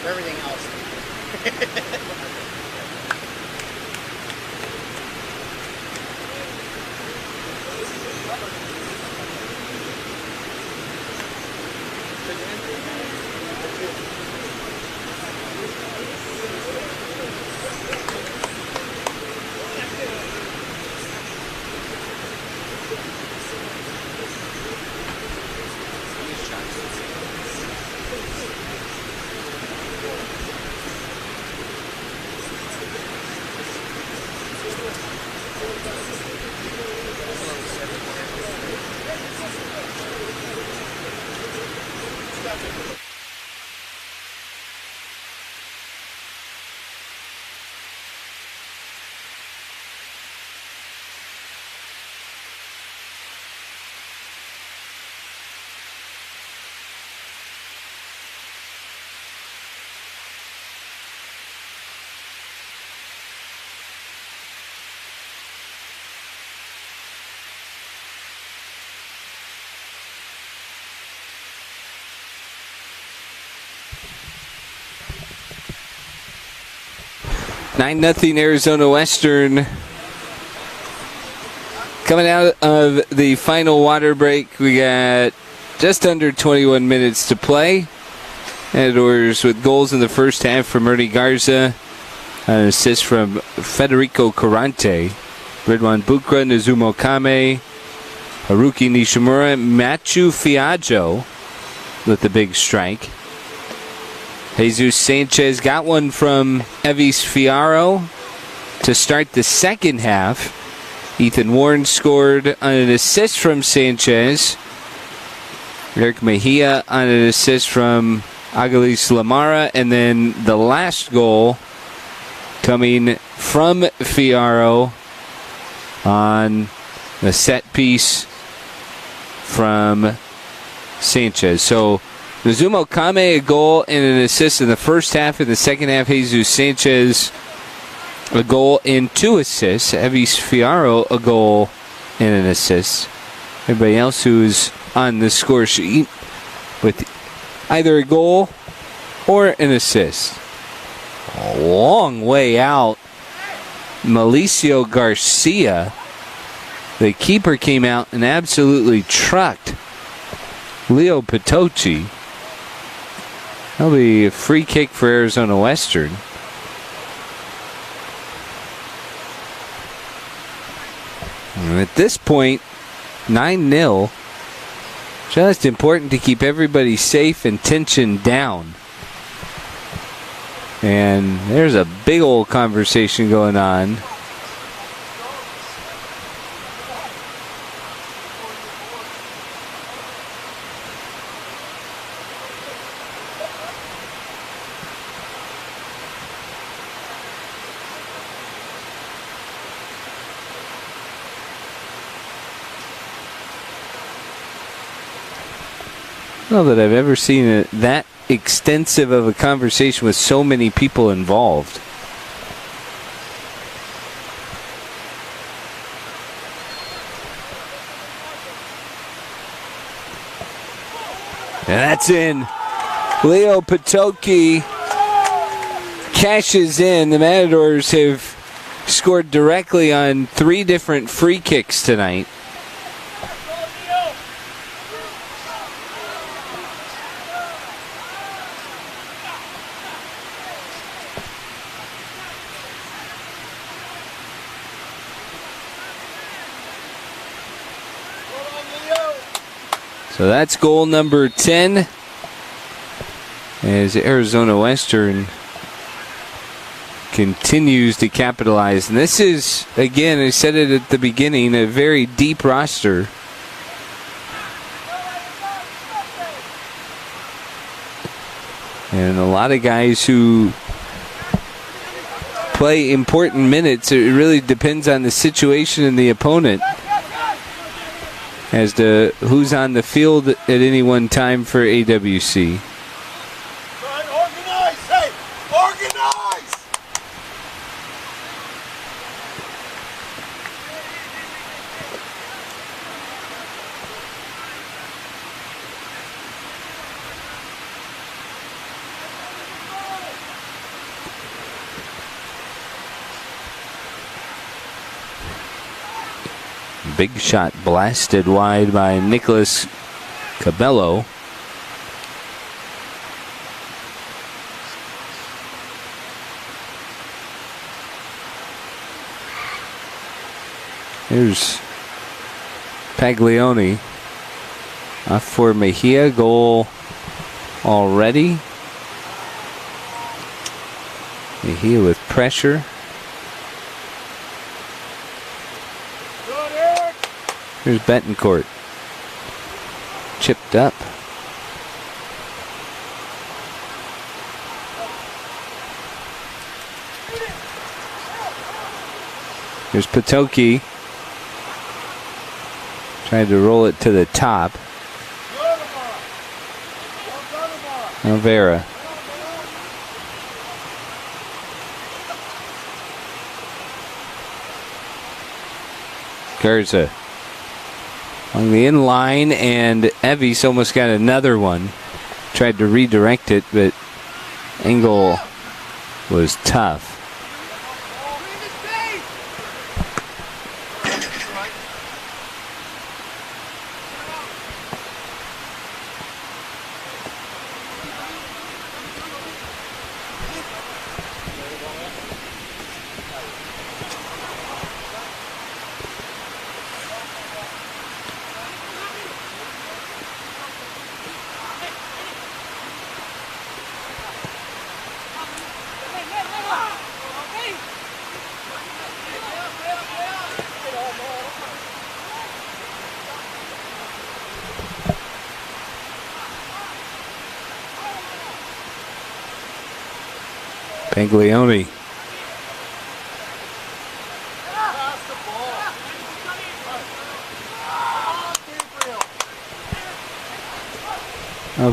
Speaker 3: For everything else.
Speaker 1: Nothing Arizona Western. Coming out of the final water break, we got just under 21 minutes to play. Matadors with goals in the first half from Ernie Garza. An assist from Federico Corrante. Ridwan Bukra, Nazumo Kame, Haruki Nishimura, Machu Fiaggio with the big strike. Jesus Sanchez got one from Evis Fiaro to start the second half. Ethan Warren scored on an assist from Sanchez. Eric Mejia on an assist from Agalis Lamara. And then the last goal coming from Fiaro on a set piece from Sanchez. So Nazumo Kame a goal and an assist in the first half. In the second half, Jesus Sanchez a goal and 2 assists. Evis Fiaro a goal and an assist. Everybody else who's on the score sheet with either a goal or an assist. A long way out. Malicio Garcia, the keeper, came out and absolutely trucked Leo Patocci. That'll be a free kick for Arizona Western. And at this point, 9-0. Just important to keep everybody safe and tension down. And there's a big old conversation going on. I don't know that I've ever seen that extensive of a conversation with so many people involved. And that's in. Leo Patocchi cashes in. The Matadors have scored directly on 3 different free kicks tonight. So that's goal number 10 as Arizona Western continues to capitalize. And this is, again, I said it at the beginning, a very deep roster. And a lot of guys who play important minutes. It really depends on the situation and the opponent as to who's on the field at any one time for AWC.
Speaker 3: Organize! Hey! Organize!
Speaker 1: Big shot blasted wide by Nicholas Cabello. Here's Paglioni off for Mejia. Goal already. Mejia with pressure. Here's Betancourt. Chipped up. Here's Patocchi. Trying to roll it to the top. Rivera. Garza. On the in line, and Evis almost got another one. Tried to redirect it, but Engel was tough. Paglioni.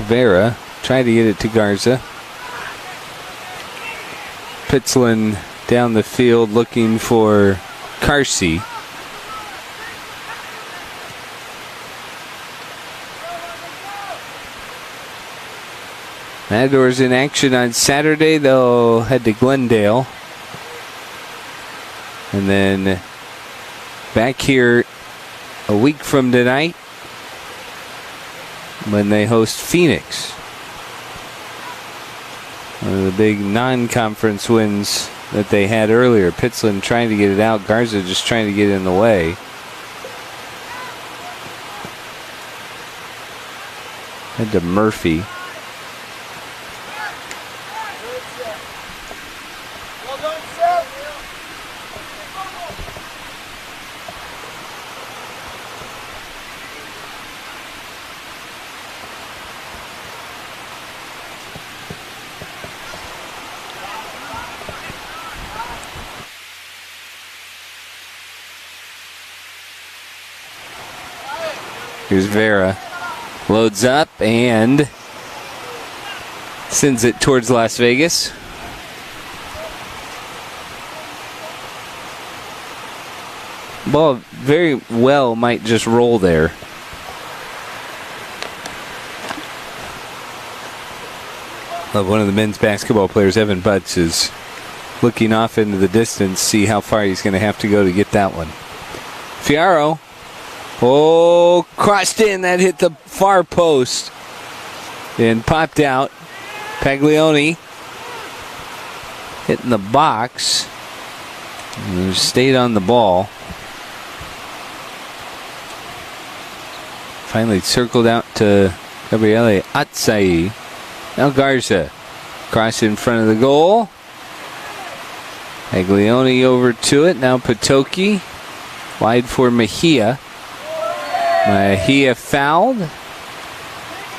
Speaker 1: Vera tried to get it to Garza. Pitzlin down the field looking for Carsey. Matadors in action on Saturday. They'll head to Glendale. And then back here a week from tonight when they host Phoenix. One of the big non-conference wins that they had earlier. Pitzlin trying to get it out. Garza just trying to get in the way. Head to Murphy. Here's Vera. Loads up and sends it towards Las Vegas. Ball very well might just roll there. One of the men's basketball players, Evan Butts, is looking off into the distance, see how far he's going to have to go to get that one. Fierro. Oh, crossed in. That hit the far post and popped out. Paglioni hitting the box. And stayed on the ball. Finally circled out to Gabriele Atzai. Now Garza. Cross in front of the goal. Paglioni over to it. Now Patoki. Wide for Mejia. Mejia fouled.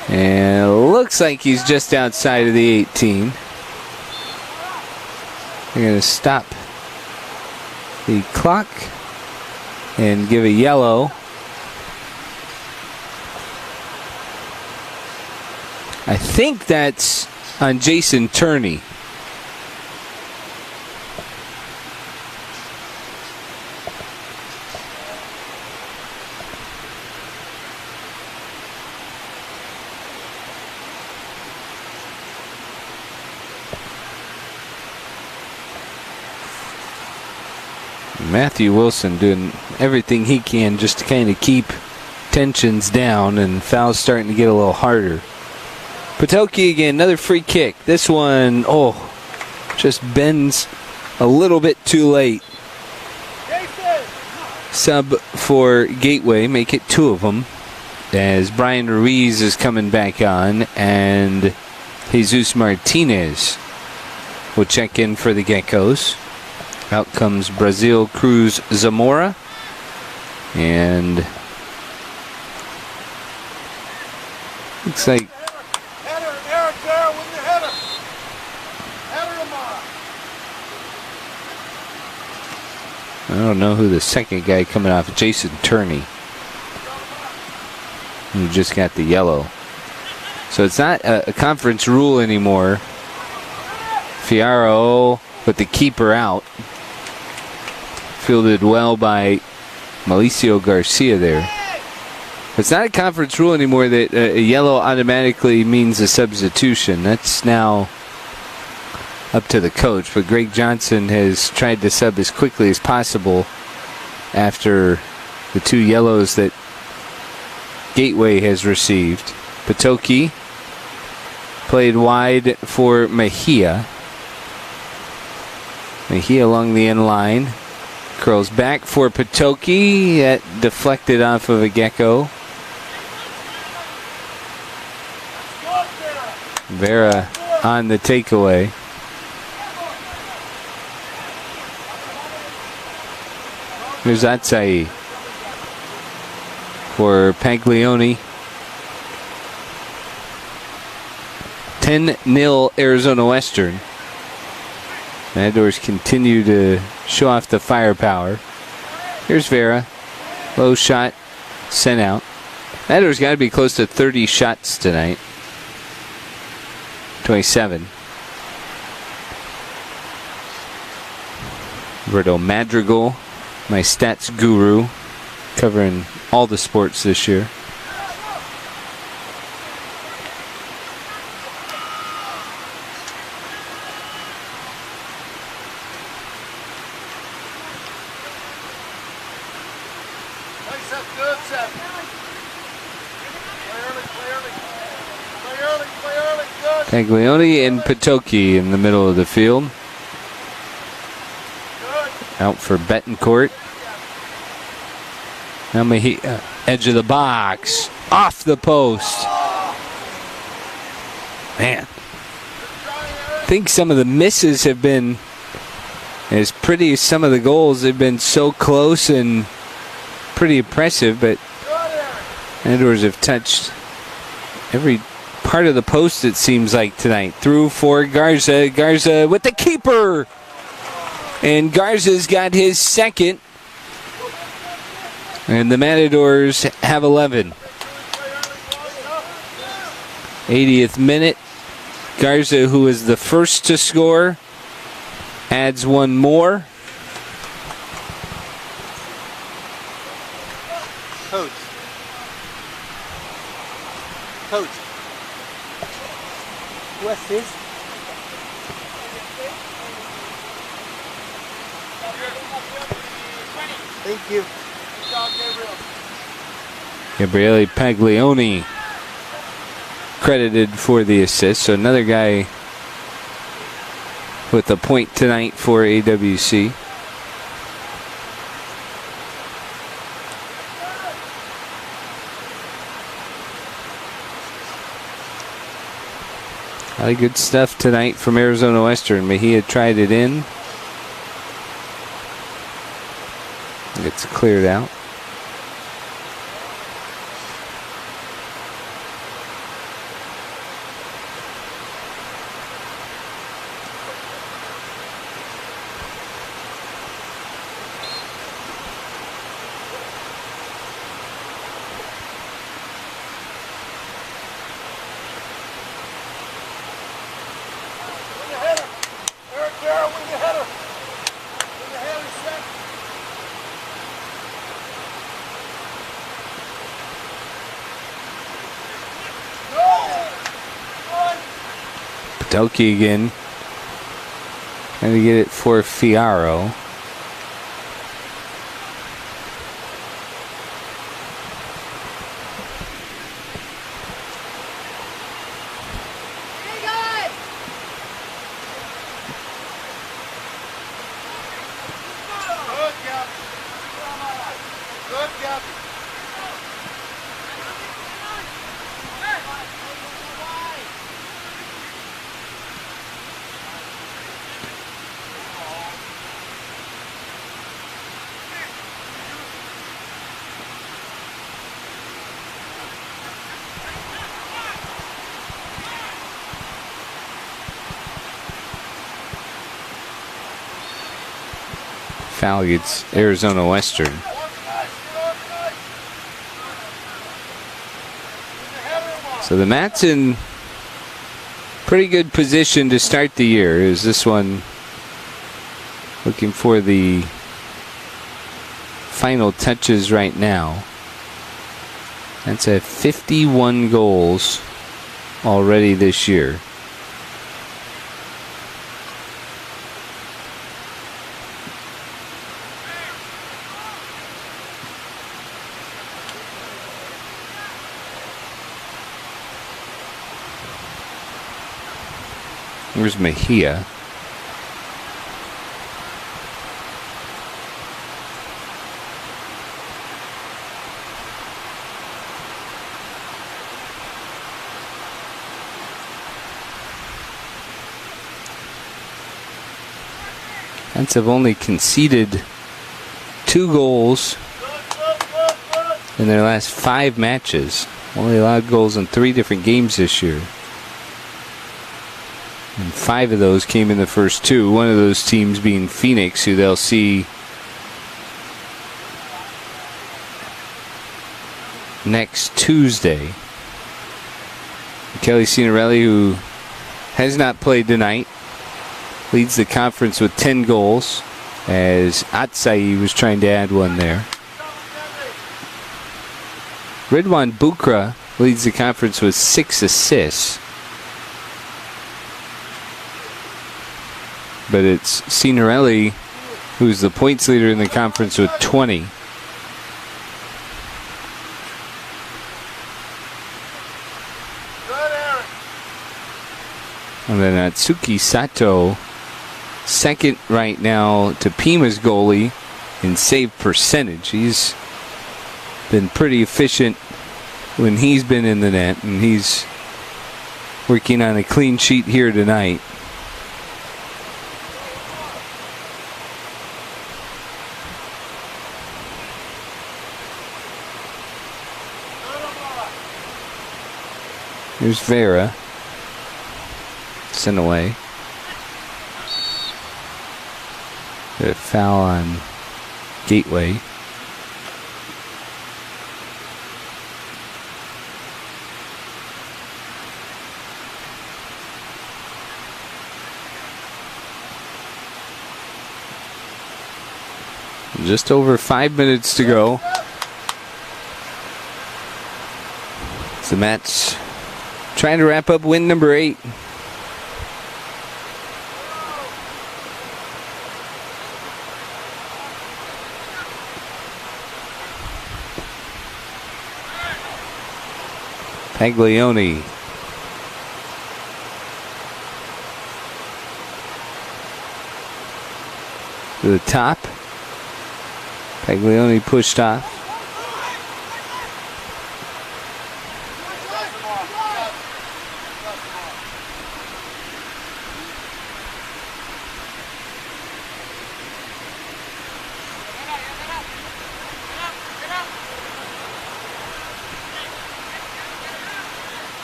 Speaker 1: And it looks like he's just outside of the 18. They're going to stop the clock and give a yellow. I think that's on Jason Turney. Matthew Wilson doing everything he can just to kind of keep tensions down, and fouls starting to get a little harder. Patoki again, another free kick. This one, just bends a little bit too late. Sub for Gateway, make it two of them, as Brian Ruiz is coming back on, and Jesus Martinez will check in for the Geckos. Out comes Brazil Cruz Zamora. And looks like I don't know who the second guy coming off. Jason Turney, who just got the yellow. So it's not a conference rule anymore. Fierro with the keeper out. Fielded well by Malicio Garcia there. It's not a conference rule anymore that a yellow automatically means a substitution. That's now up to the coach. But Greg Johnson has tried to sub as quickly as possible after the two yellows that Gateway has received. Patoki played wide for Mejia. Mejia along the end line. Curls back for Patoki. That deflected off of a Gecko. Vera on the takeaway. Here's Atzai for Paglioni. 10-0 Arizona Western. Matadors continue to show off the firepower. Here's Vera. Low shot. Sent out. Matadors got to be close to 30 shots tonight. 27. Roberto Madrigal, my stats guru, covering all the sports this year. Taglioni and Patoki in the middle of the field. Out for Betancourt. Now Mejia, edge of the box. Off the post. Man. I think some of the misses have been as pretty as some of the goals. They've been so close and pretty impressive, but Matadors have touched every part of the post, it seems like, tonight. Through for Garza. Garza with the keeper. And Garza's got his second. And the Matadors have 11. 80th minute. Garza, who was the first to score, adds one more.
Speaker 3: Coach. Coach. What's this? Thank you. Good job,
Speaker 1: Gabriele Paglioni credited for the assist. So another guy with a point tonight for AWC. A lot of good stuff tonight from Arizona Western. Mejia tried it in. It's cleared out. Doki again. Trying to get it for Fiaro. Foul gets Arizona Western. So the Mats in pretty good position to start the year. Is this one looking for the final touches right now? That's at 51 goals already this year. Where's Mejia? Hence have only conceded 2 goals in their last 5 matches. Only allowed goals in 3 different games this year. And 5 of those came in the first 2. One of those teams being Phoenix, who they'll see next Tuesday. Kelly Cinerelli, who has not played tonight, leads the conference with 10 goals, as Atsai was trying to add one there. Ridwan Bukra leads the conference with 6 assists. But it's Cinerelli who's the points leader in the conference with 20. And then Atsuki Sato, second right now to Pima's goalie in save percentage. He's been pretty efficient when he's been in the net, and he's working on a clean sheet here tonight. Here's Vera. Sent away. A foul on Gateway. Just over 5 minutes to go. The Mets trying to wrap up win number 8. Paglioni. To the top. Paglioni pushed off.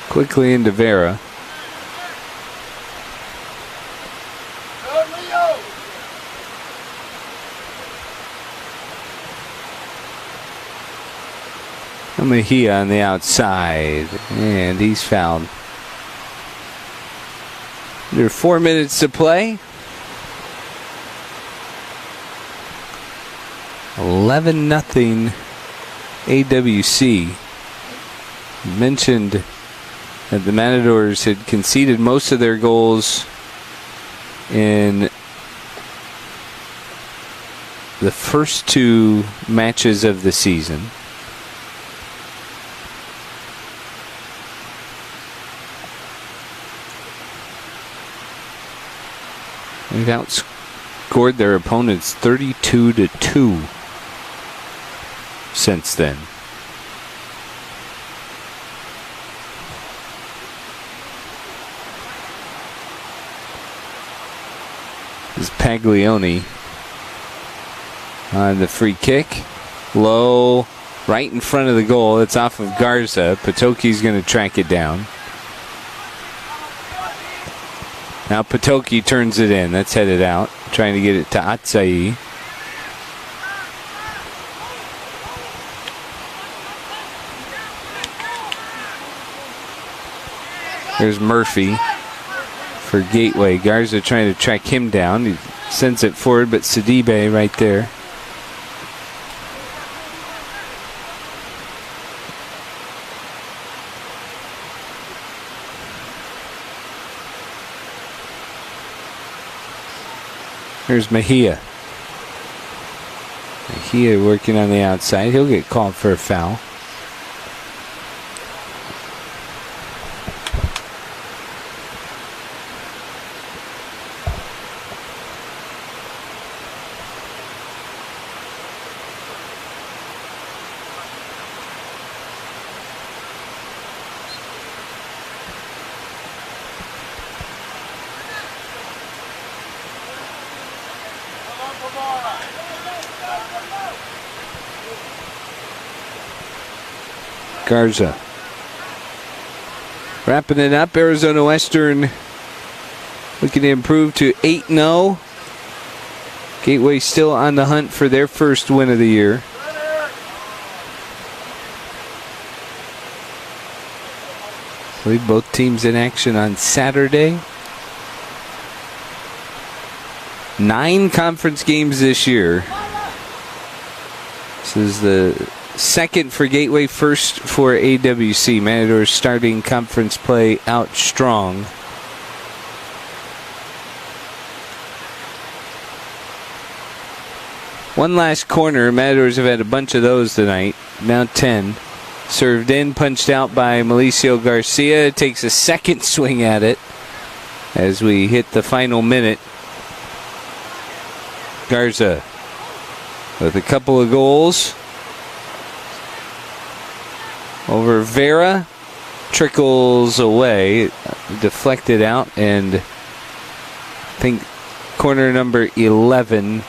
Speaker 1: Quickly into Vera. Mejia on the outside, and he's fouled. There are 4 minutes to play. 11-0 AWC. Mentioned that the Matadors had conceded most of their goals in the first 2 matches of the season. They've outscored their opponents 32-2 since then. This is Paglioni on the free kick. Low, right in front of the goal. It's off of Garza. Patoki's going to track it down. Now Patoki turns it in. That's headed out. Trying to get it to Atsai. There's Murphy for Gateway. Garza trying to track him down. He sends it forward, but Sidibe right there. Here's Mejia. Mejia working on the outside. He'll get called for a foul. Garza. Wrapping it up, Arizona Western looking to improve to 8-0. Gateway still on the hunt for their first win of the year. I believe both teams in action on Saturday. 9 conference games this year. This is the second for Gateway, first for AWC. Matadors starting conference play out strong. One last corner. Matadors have had a bunch of those tonight. Now 10. Served in, punched out by Malicio Garcia. Takes a second swing at it as we hit the final minute. Garza with a couple of goals. Over Vera. Trickles away. Deflected out. And I think corner number 11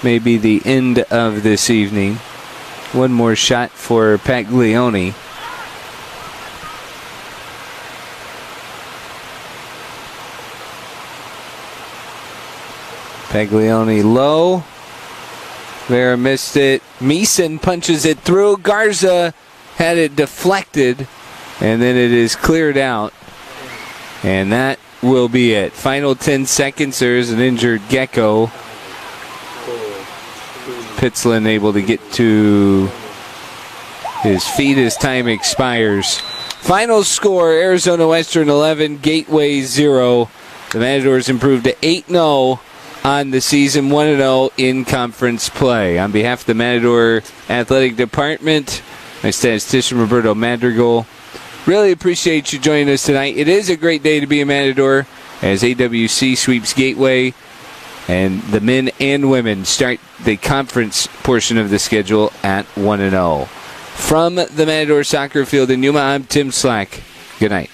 Speaker 1: may be the end of this evening. One more shot for Paglioni. Paglioni low. Vera missed it. Meeson punches it through. Garza had it deflected. And then it is cleared out. And that will be it. Final 10 seconds. There is an injured Gecko. Pitslin able to get to his feet as time expires. Final score, Arizona Western 11, Gateway 0. The Matadors improved to 8-0 on the season, 1-0 in conference play. On behalf of the Matador Athletic Department, my statistician Roberto Madrigal, really appreciate you joining us tonight. It is a great day to be a Matador as AWC sweeps Gateway. And the men and women start the conference portion of the schedule at 1-0. From the Matador Soccer Field in Yuma, I'm Tim Slack. Good night.